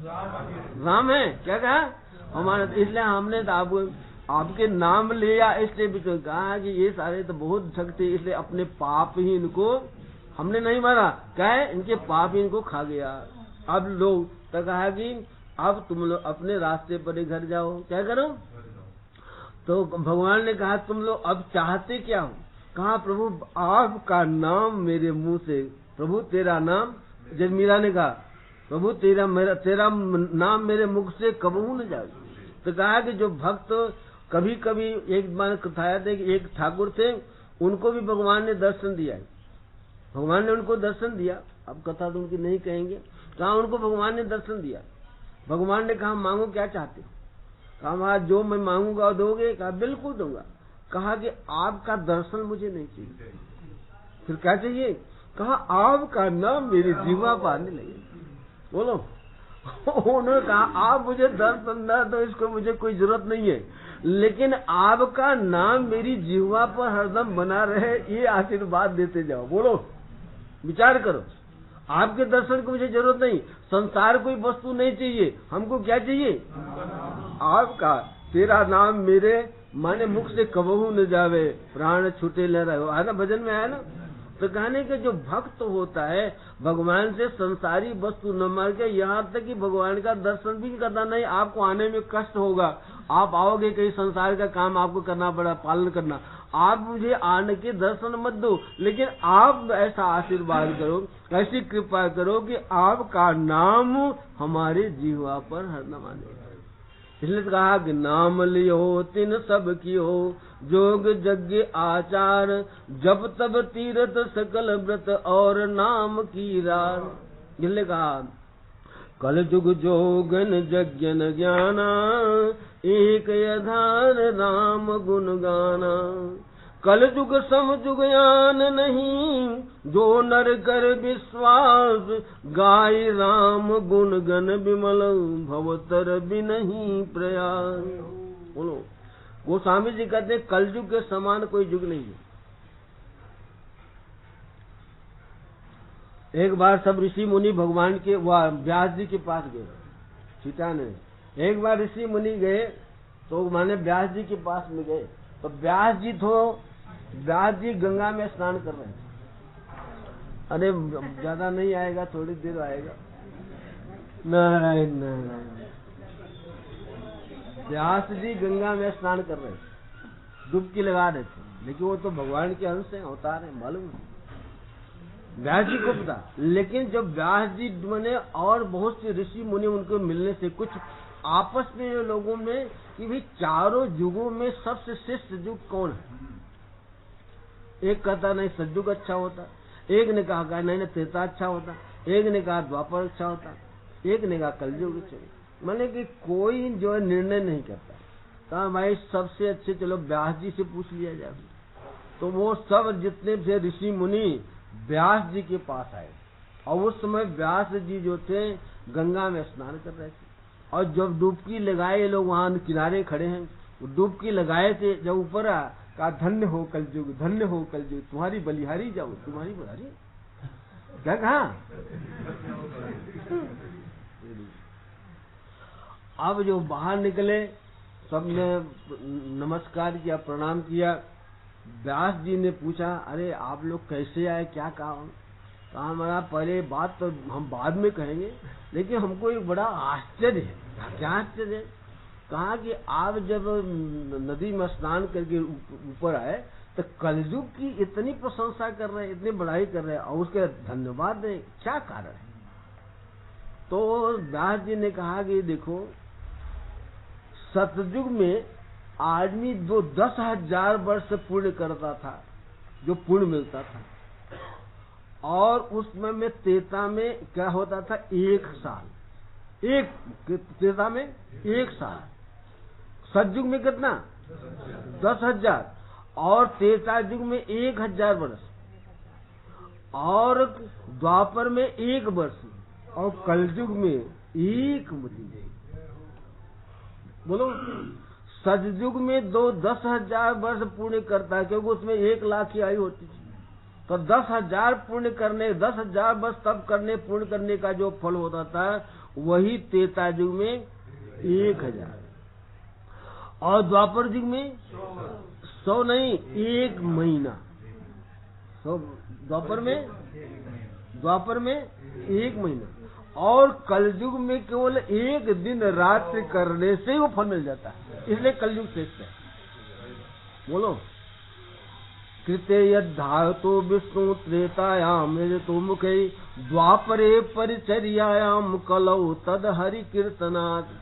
राम है। क्या कहा? हमारे, इसलिए हमने तो आपके नाम लिया, इसलिए भी तो कहा कि ये सारे तो बहुत ठग थे, इसलिए अपने पाप ही इनको, हमने नहीं मारा, क्या है, इनके पाप ही इनको खा गया। अब लोग तो कहा कि अब तुम लोग अपने रास्ते पर ही घर जाओ। क्या करो? तो भगवान ने कहा तुम लोग अब चाहते क्या हो? कहा प्रभु आपका नाम मेरे मुंह से, प्रभु तेरा नाम, जब मीरा ने कहा प्रभु तेरा नाम मेरे मुख से कबहू न जाए। तो कहा कि जो भक्त कभी कभी, एक बार कथाया थे कि एक ठाकुर थे, उनको भी भगवान ने दर्शन दिया है, भगवान ने उनको दर्शन दिया। अब कथा तो उनकी नहीं कहेंगे, कहा उनको भगवान ने दर्शन दिया। भगवान ने कहा मांगो क्या चाहते हो? कहा महाराज जो मैं मांगूंगा दोगे? कहा बिल्कुल दूंगा। कहा कि आपका दर्शन मुझे नहीं चाहिए, फिर क्या चाहिए? कहा आपका नाम मेरी जीवा पर आने लगे। बोलो। उन्होंने कहा आप मुझे दर्शन ना दो, इसको मुझे कोई जरूरत नहीं है, लेकिन आपका नाम मेरी जीवा पर हरदम बना रहे, ये आशीर्वाद देते जाओ। बोलो, विचार करो, आपके दर्शन को मुझे जरूरत नहीं, संसार कोई वस्तु नहीं चाहिए, हमको क्या चाहिए? आपका, तेरा नाम मेरे माने मुख से कबहू न जावे, प्राण छूटे ले रहे हो, है ना, भजन में है ना। तो कहने के जो भक्त होता है भगवान से संसारी वस्तु न मांग के, यहाँ तक कि भगवान का दर्शन भी करना नहीं, आपको आने में कष्ट होगा, आप आओगे कहीं संसार का काम आपको करना पड़ा, पालन करना, आप मुझे आने के दर्शन मत दो, लेकिन आप ऐसा आशीर्वाद करो, ऐसी कृपा करो कि आपका नाम हमारे जीवा पर हरदम आने। इसलिए कहा कि नाम लियो तिन सब कियो, जोग यज्ञ आचार, जब तब तीर्थ सकल व्रत और नाम की रार। इसलिए कहा कल जुग जोगन यज्ञन ज्ञाना, एक आधार राम गुण गाना। कल जुग सम जुग आन नहीं, जो नर कर विश्वास, गाय राम गुण गण विमल, भवतर बिनहि प्रयास। बोलो, गोस्वामी जी कहते हैं कलयुग के समान कोई युग नहीं है। एक बार सब ऋषि मुनि भगवान के व्यास जी के पास गए, सीता ने। एक बार ऋषि मुनि गए तो माने व्यास जी के पास में गए, तो व्यास जी गंगा में स्नान कर रहे हैं। अरे ज्यादा नहीं आएगा, थोड़ी देर आएगा। नारायण नारायण। व्यास जी गंगा में स्नान कर रहे थे, डुबकी लगा रहे थे, लेकिन वो तो भगवान के अंश हैं, अवतार हैं, मालूम है व्यास जी को पता। लेकिन जब व्यास जी ने और बहुत से ऋषि मुनि उनको मिलने से कुछ आपस में लोगों में कि भाई चारों युगों में सबसे श्रेष्ठ युग कौन है, एक कहता नहीं सतयुग अच्छा होता, एक ने कहा नहीं त्रेता अच्छा होता, एक ने कहा द्वापर अच्छा होता, एक ने कहा कलयुग अच्छा। माने कि कोई जो है निर्णय नहीं करता। कहा भाई सबसे अच्छे चलो व्यास जी से पूछ लिया जाए। तो वो सब जितने थे ऋषि मुनि व्यास जी के पास आए, और उस समय व्यास जी जो थे गंगा में स्नान कर रहे थे, और जब डुबकी लगाए, ये लोग वहां किनारे खड़े हैं, डुबकी लगाए थे, जब ऊपर आ कहा धन्य हो कलयुग, धन्य हो कलयुग, तुम्हारी बलिहारी जाओ, तुम्हारी बलिहारी क्या कहा। अब जो बाहर निकले सबने नमस्कार किया, प्रणाम किया। व्यास जी ने पूछा अरे आप लोग कैसे आए, क्या काम। कहा हमारा पहले बात तो हम बाद में कहेंगे, लेकिन हमको एक बड़ा आश्चर्य है। क्या आश्चर्य है। कहा कि आप जब नदी में स्नान करके ऊपर आए तो कलयुग की इतनी प्रशंसा कर रहे हैं, इतनी बड़ाई कर रहे हैं, और उसके धन्यवाद दें, क्या कारण है। तो व्यास जी ने कहा कि देखो सतयुग में आदमी जो 10,000 वर्ष पुण्य करता था, जो पुण्य मिलता था, और उसमें में त्रेता में क्या होता था 1 साल, एक त्रेता में 1 साल, सतयुग में कितना 10,000, और त्रेता युग में 1,000 वर्ष, और द्वापर में 1 वर्ष, और कलयुग में 1 महीने। बोलो सतयुग में 10,000 वर्ष पुण्य करता है, क्योंकि उसमें 1 लाख की आयु होती थी। तो 10,000 पुण्य करने, 10,000 वर्ष तप करने, पुण्य करने का जो फल होता था वही त्रेता युग में 1,000, और द्वापर युग में 100 नहीं 1 महीना। 100 द्वापर में 1 महीना, और कलयुग में केवल 1 दिन रात्रि करने से ही वो फल मिल जाता है, इसलिए कलयुग श्रेष्ठ है। बोलो कृते यद्धातो विष्णु त्रेतायाम यजतो मुखे, द्वापरे परिचर्यायाम कलौ तद हरि कीर्तनात्।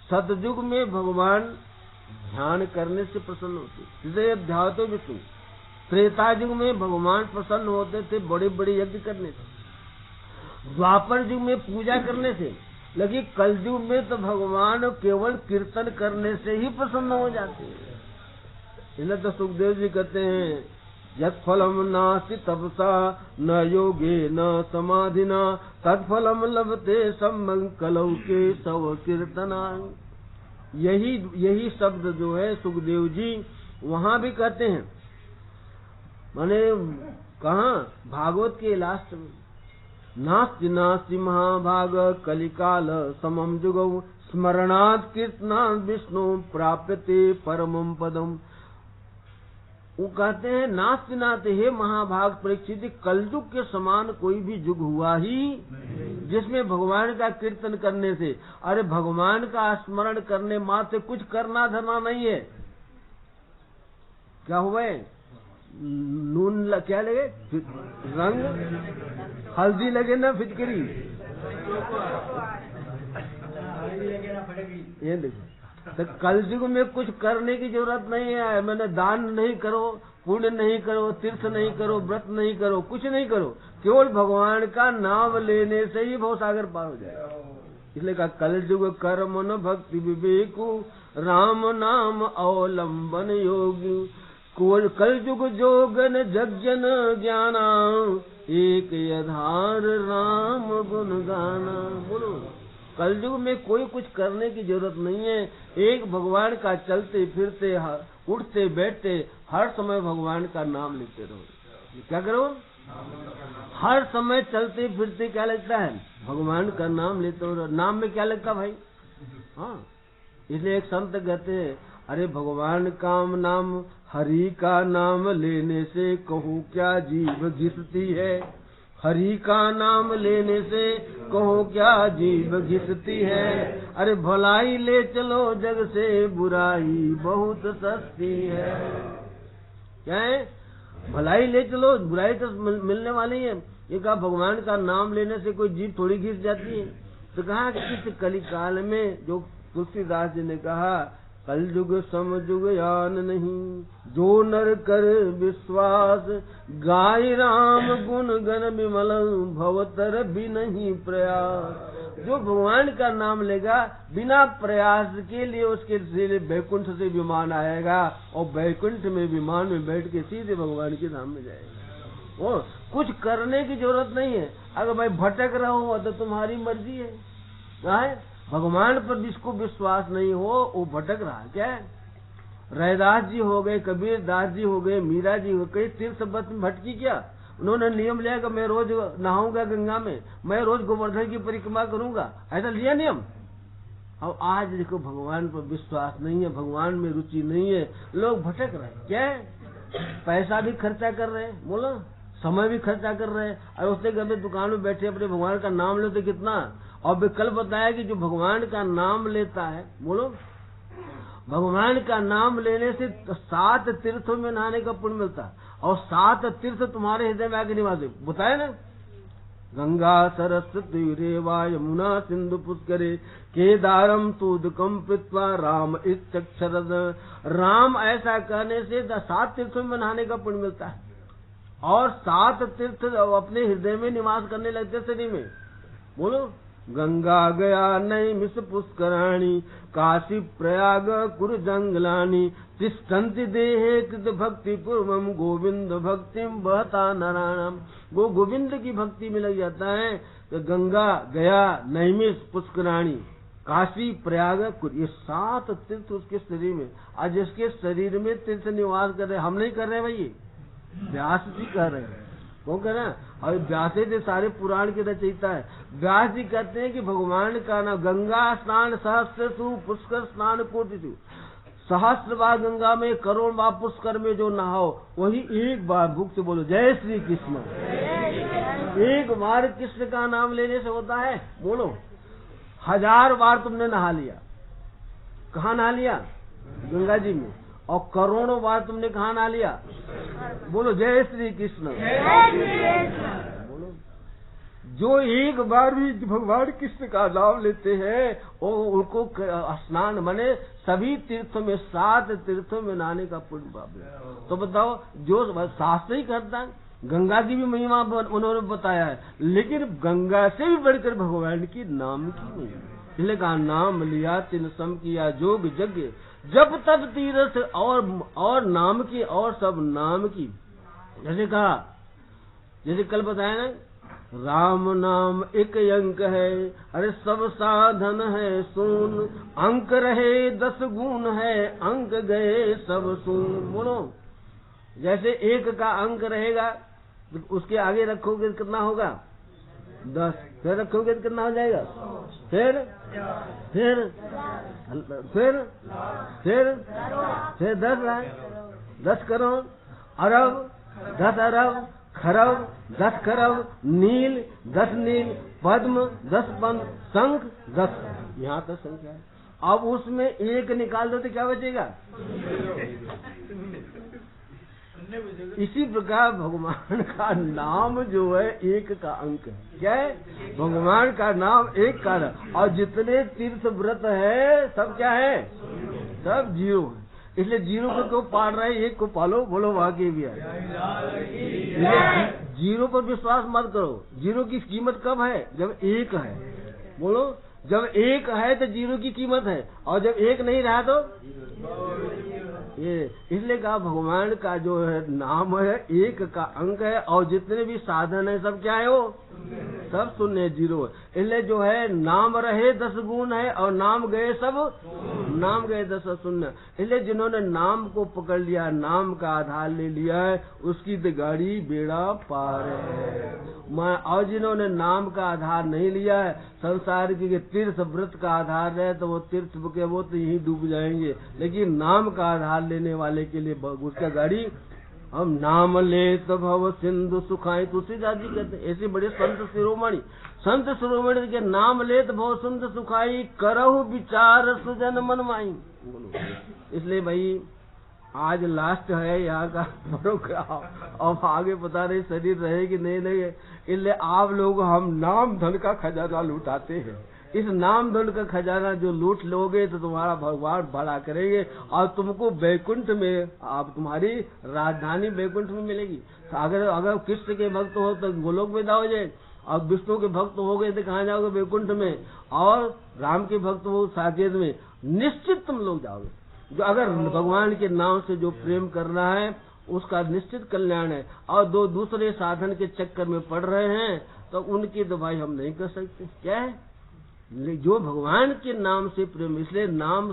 सतयुग में भगवान ध्यान करने से प्रसन्न होते, कृते यद्धातो विष्णु। त्रेता युग में भगवान प्रसन्न होते थे बड़े बड़े यज्ञ करने से, द्वापर युग में पूजा करने से, लेकिन कलयुग में तो भगवान केवल कीर्तन करने से ही प्रसन्न हो जाते हैं। इसलिए तो सुखदेव जी कहते हैं यत्फलम नास्ति तपसा न योगे न समाधिना, तत्फलम लभते सम्मंकलौ के सव कीर्तना। यही शब्द जो है सुखदेव जी वहां भी कहते हैं, माने कहाँ भागवत के लास्ट में, नास्ति नास्ति महाभाग कलिकाल समम जुगौ, स्मरणात् कीर्तनात् विष्णु प्राप्यते परमं पदम। वो कहते हैं नास्ति नास्ति हे महाभाग परीक्षित, कलयुग के समान कोई भी युग हुआ ही जिसमें भगवान का कीर्तन करने से, अरे भगवान का स्मरण करने मात्र कुछ करना धरना नहीं है। क्या हुआ है, नून क्या लगे रंग, हल्दी लगे ना फिटकरी, ये देखो। तो कलयुग में कुछ करने की जरूरत नहीं है। मैंने दान नहीं करो, पुण्य नहीं करो, तीर्थ नहीं करो, व्रत नहीं करो, कुछ नहीं करो, केवल भगवान का नाम लेने से ही भवसागर पार हो जाए। इसलिए कहा कलयुग कर्म न भक्ति विवेकु, राम नाम अवलंबन योगी। कलयुग जोगन जगजन ज्ञाना, एक आधार राम गुण गाना। बोलो, कलयुग में कोई कुछ करने की जरूरत नहीं है। एक भगवान का चलते फिरते उठते बैठते हर समय भगवान का नाम लेते रहो। क्या करो? हर समय चलते फिरते क्या लगता है? भगवान का नाम लेते हो। नाम में क्या लगता भाई? हाँ, इसलिए एक संत कहते हैं, अरे भगवान का नाम, हरि का नाम लेने से कहूँ क्या जीव घिसती है। हरि का नाम लेने से कहो क्या जीव घिसती है। अरे भलाई ले चलो जग से, बुराई बहुत सस्ती है। क्या है? भलाई ले चलो, बुराई तो मिलने वाली है। ये कहा भगवान का नाम लेने से कोई जीव थोड़ी घिस जाती है। तो कहा कि इस कली काल में, जो तुलसीदास जी ने कहा, कलयुग समयुग यान नहीं, जो नर कर विश्वास, गाय राम गुण गण विमल, भवतर भी नहीं प्रयास। जो भगवान का नाम लेगा बिना प्रयास के लिए, उसके लिए बैकुंठ से विमान आएगा और बैकुंठ में विमान में बैठ के सीधे भगवान के धाम में जाएगा। और कुछ करने की जरूरत नहीं है। अगर भाई भटक रहा हो तो तुम्हारी मर्जी है। भगवान पर जिसको विश्वास नहीं हो वो भटक रहा है। क्या है? रैदास जी हो गए, कबीर दास जी हो गए, मीरा जी हो गए, तीर्थ बस में भटकी क्या? उन्होंने नियम लिया कि मैं रोज नहाऊंगा गंगा में, मैं रोज गोवर्धन की परिक्रमा करूंगा, ऐसा लिया नियम। अब आज देखो भगवान पर विश्वास नहीं है, भगवान में रुचि नहीं है, लोग भटक रहे हैं। क्या है? पैसा भी खर्चा कर रहे हैं, बोलो, समय भी खर्चा कर रहे हैं, और उससे घर में दुकान में बैठे अपने भगवान का नाम लेते कितना। और विकल्प बताया कि जो भगवान का नाम लेता है, बोलो, भगवान का नाम लेने से 7 तीर्थों में नहाने का पुण्य मिलता है, और 7 तीर्थ तुम्हारे हृदय में आके निवास। बताया ना, गंगा सरस्वती रेवा यमुना सिंधु पुष्करे, केदारम तूदकम पृथ्वा राम इत्यक्षरद। राम ऐसा करने से 7 तीर्थों में नहाने का पुण्य मिलता है, और 7 तीर्थ अपने हृदय में निवास करने लगते शरीर में। बोलो, गंगा गया नैमिष पुष्कराणि, काशी प्रयाग कुरु जंगलानि, तिष्ठन्ति देहे कृत भक्ति पूर्वम, गोविंद भक्तिम बहता नारायणम। वो गोविंद की भक्ति में लग जाता है। तो गंगा गया नैमिष पुष्कराणि, काशी प्रयाग कुरु, ये 7 तीर्थ उसके शरीर में। आज इसके शरीर में तीर्थ निवास कर रहे, हम नहीं कर रहे भाई, व्यास जी कर रहे हैं। वो कहना, और व्यास जी सारे पुराण के रचयिता है। व्यास जी कहते हैं कि भगवान का नाम, गंगा स्नान सहस्रसु पुष्कर स्नान कोटिषु, 1000 बार गंगा में, करोड़ बार पुष्कर में जो नहाओ, वही एक बार भूख से बोलो जय श्री कृष्ण। एक बार कृष्ण का नाम लेने से होता है, बोलो, 1000 बार तुमने नहा लिया। कहाँ नहा लिया? गंगा जी में। और करोड़ों बार तुमने कहाँ नहा लिया? बोलो जय श्री कृष्ण। बोलो, जो एक बार भी भगवान कृष्ण का नाम लेते हैं और उनको स्नान बने सभी तीर्थों में, 7 तीर्थों में नहाने का पुण्य पाप। तो बताओ, जो शास्त्र ही करता है, गंगा की भी महिमा उन्होंने बताया है, लेकिन गंगा से भी बढ़कर भगवान की नाम की नहीं। इसलिए कहा, नाम लिया तिन सम किया जोग यज्ञ, जब तब तीर्थ और नाम की, और सब नाम की। जैसे कहा, जैसे कल बताया ना, राम नाम एक अंक है, अरे सब साधन है सुन, अंक रहे 10 गुण है, अंक गए सब सुन। बोलो, जैसे 1 का अंक रहेगा तो उसके आगे रखोगे कितना होगा? 10, फिर रखोगे तो कितना हो जाएगा? फिर 10 लाख, 10 करोड़, अरब, 10 अरब, खरब, 10 खरब, नील, 10 नील, पद्म, 10 पद्म, शंख, 10। यहाँ तक संख्या है। अब उसमें 1 निकाल दो तो क्या बचेगा? इसी प्रकार भगवान का नाम जो है 1 का अंक है। क्या है? भगवान का नाम 1 का, और जितने तीर्थ व्रत है सब क्या है? सब 0 है। इसलिए 0 को क्यों पाल रहे, 1 को पालो। बोलो, वाकई भी है। 0 पर विश्वास मत करो। 0 की कीमत कब है? जब 1 है। बोलो, जब एक है तो जीरो की कीमत है, और जब एक नहीं रहा तो ये इसलिए कहा भगवान का जो है नाम है एक का अंक है, और जितने भी साधन है सब क्या है, वो सब शून्य जीरो है। इसलिए जो है नाम रहे 10 गुण है, और नाम गए सब, नाम गए 10 शून्य। इसलिए जिन्होंने नाम को पकड़ लिया, नाम का आधार ले लिया है, उसकी तो गाड़ी बेड़ा पार है। और जिन्होंने नाम का आधार नहीं लिया है, संसार के तीर्थ व्रत का आधार है, तो वो तीर्थ के वो तो यही डूब जाएंगे। लेकिन नाम का आधार लेने वाले के लिए उसका गाड़ी, हम नाम ले तो भव सिंधु सुखाई, तुलसीदास जी कहते हैं। ऐसे बड़े संत शिरोमणि के नाम ले तो भव सिंधु सुखाई, करहु विचार सुजन मन माई। इसलिए भाई आज लास्ट है यहाँ का प्रोग्राम, अब आगे पता नहीं शरीर रहे कि नहीं रहे। इसलिए आप लोग हम नाम धन का खजाना लूटाते हैं। इस नाम धन का खजाना जो लूट लोगे तो तुम्हारा भगवान बड़ा करेंगे, और तुमको बैकुंठ में, आप तुम्हारी राजधानी बैकुंठ में मिलेगी। तो अगर कृष्ण के भक्त हो तो गोलोक में जाओगे, और विष्णु के भक्त हो गए तो कहाँ जाओगे, बैकुंठ में। और राम के भक्त हो साकेत में, निश्चित तुम लोग जाओगे। जो अगर भगवान के नाम से जो प्रेम करना है उसका निश्चित कल्याण है। और दूसरे साधन के चक्कर में पड़ रहे हैं तो उनकी तो भाई हम नहीं कर सकते। क्या है, जो भगवान के नाम से प्रेम, इसलिए नाम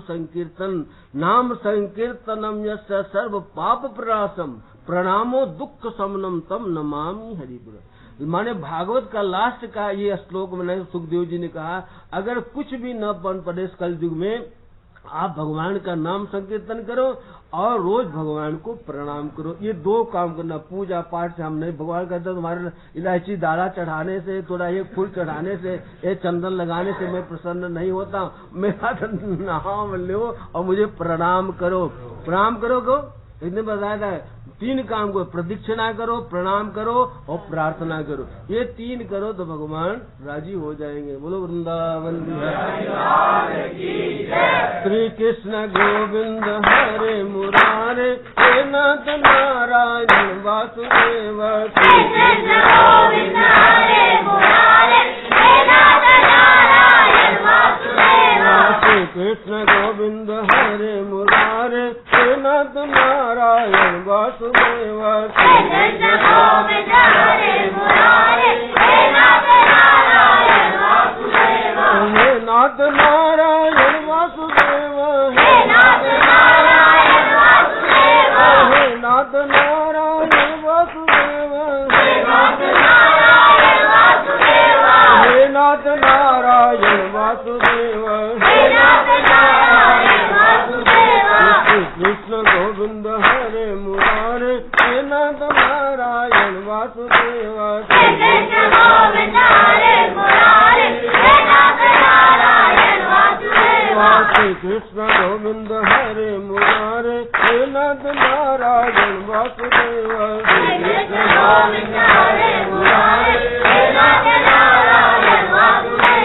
संकीर्तनम यस्य सर्व पाप प्रणाशम प्रणामो दुख समनम तम नमामि हरिपुर। माने भागवत का लास्ट का ये श्लोक में सुखदेव जी ने कहा, अगर कुछ भी न बन पड़े इस कलयुग में, आप भगवान का नाम संकीर्तन करो और रोज भगवान को प्रणाम करो। ये 2 काम करना। पूजा पाठ से हम नहीं, भगवान कहते तुम्हारे इलायची दाना चढ़ाने से, थोड़ा एक फूल चढ़ाने से, एक चंदन लगाने से मैं प्रसन्न नहीं होता। मेरा नाम लो और मुझे प्रणाम करो। प्रणाम करो को इतने बताया है, 3 काम को, प्रदक्षिणा करो, प्रणाम करो और प्रार्थना करो। ये 3 करो तो भगवान राजी हो जाएंगे। बोलो वृंदावन बिहारी श्री कृष्ण गोविंद हरे मुरारे, हे नाथ नारायण वासुदेव। श्री कृष्ण गोविंद हरे मुरारे, हे नाथ नारायण वासुदेव। श्री कृष्ण गोविंद हरे मुरारे, हे नाथ नारायण वासुदेव। श्री कृष्ण गोविंद हरे मुरारे, हे नाथ नारायण वासुदेव। हे नाथ नारायण वासुदेव, हे नाथ नारायण वासुदेव। हे नाथ नारायण वासुदेव, हे नाथ नारायण वासुदेव। हे नाथ नारायण वासुदेव, हे नाथ नारायण वासुदेव। श्री कृष्ण गोविंद हरे मुरारे, हे नाथ नारायण वासुदेव। श्री कृष्ण गोविंद हरे मुरारे, हे नाथ नारायण वासुदेव। श्री कृष्ण गोविंद हरे मुरारे, हे नाथ नारायण वासुदेव। श्री कृष्ण गोविंद हरे मुरारे, हे नाथ नारायण वासुदेव।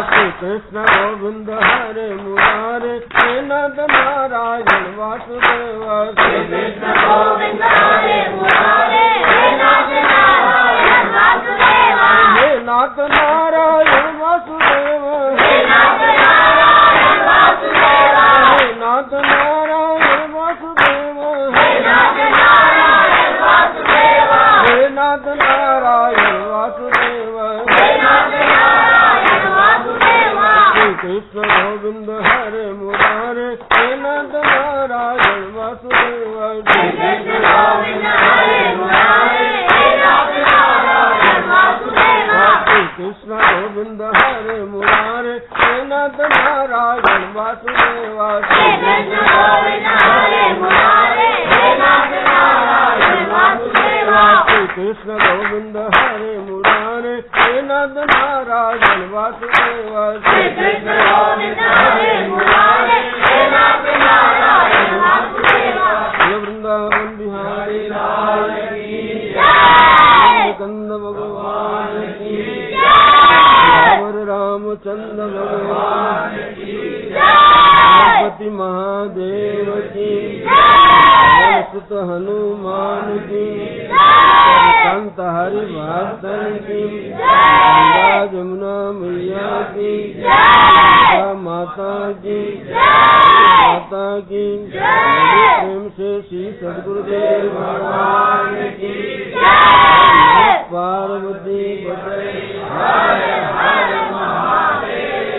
श्री कृष्ण गोविंद हरे मुरारे, हे नाथ नारायण वासुदेव। श्री कृष्ण गोविंद हरे मुरारे, हे नाथ नारायण वासुदेव। हे नाथ नारायण वासुदेव, हे नाथ नारायण वासुदेव। हे नाथ नारायण वासुदेव, हे नाथ नारायण वासुदेव। हे नाथ नारायण वासुदेव, हे नाथ नारायण वासुदेव। श्री कृष्ण गोविंद हरे मुरारे, हे नाथ नारायण वासुदेव। श्री कृष्ण गोविंद हरे मुरारे, हे नाथ नारायण वासुदेव। श्री कृष्ण गोविंद हरे मुरारे, हे नाथ नारायण वासुदेव। श्री कृष्ण गोविंद हरे मुरारे, हे नाथ नारायण वासुदेव। श्री कृष्ण गोविंद हरे मुरारे, हे नाथ नारायण वासुदेव। श्री कृष्ण गोविंद हरे मुरारे, हे नाथ नारायण वासुदेव। वृंदावन बिहारी लाल की जय, कंद भगवान की जय, रामचंद्र भगवान की जय, गणपति महादेव की जय, सुत हनुमान की जय, संत हरि भास्कर की जय। जमुना मैया की जय। माता की जय। माता की जय। प्रेम से श्री सद्गुरुदेव भगवान की जय। पार्वती पते हर हर महादेव।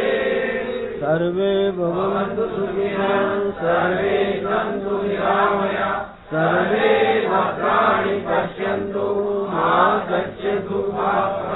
सर्वे भवन्तु सुखिनः सर्वे सन्तु निरामयाः सर्वे भद्राणि पश्यन्तु मा कश्चित् दुःखभाग्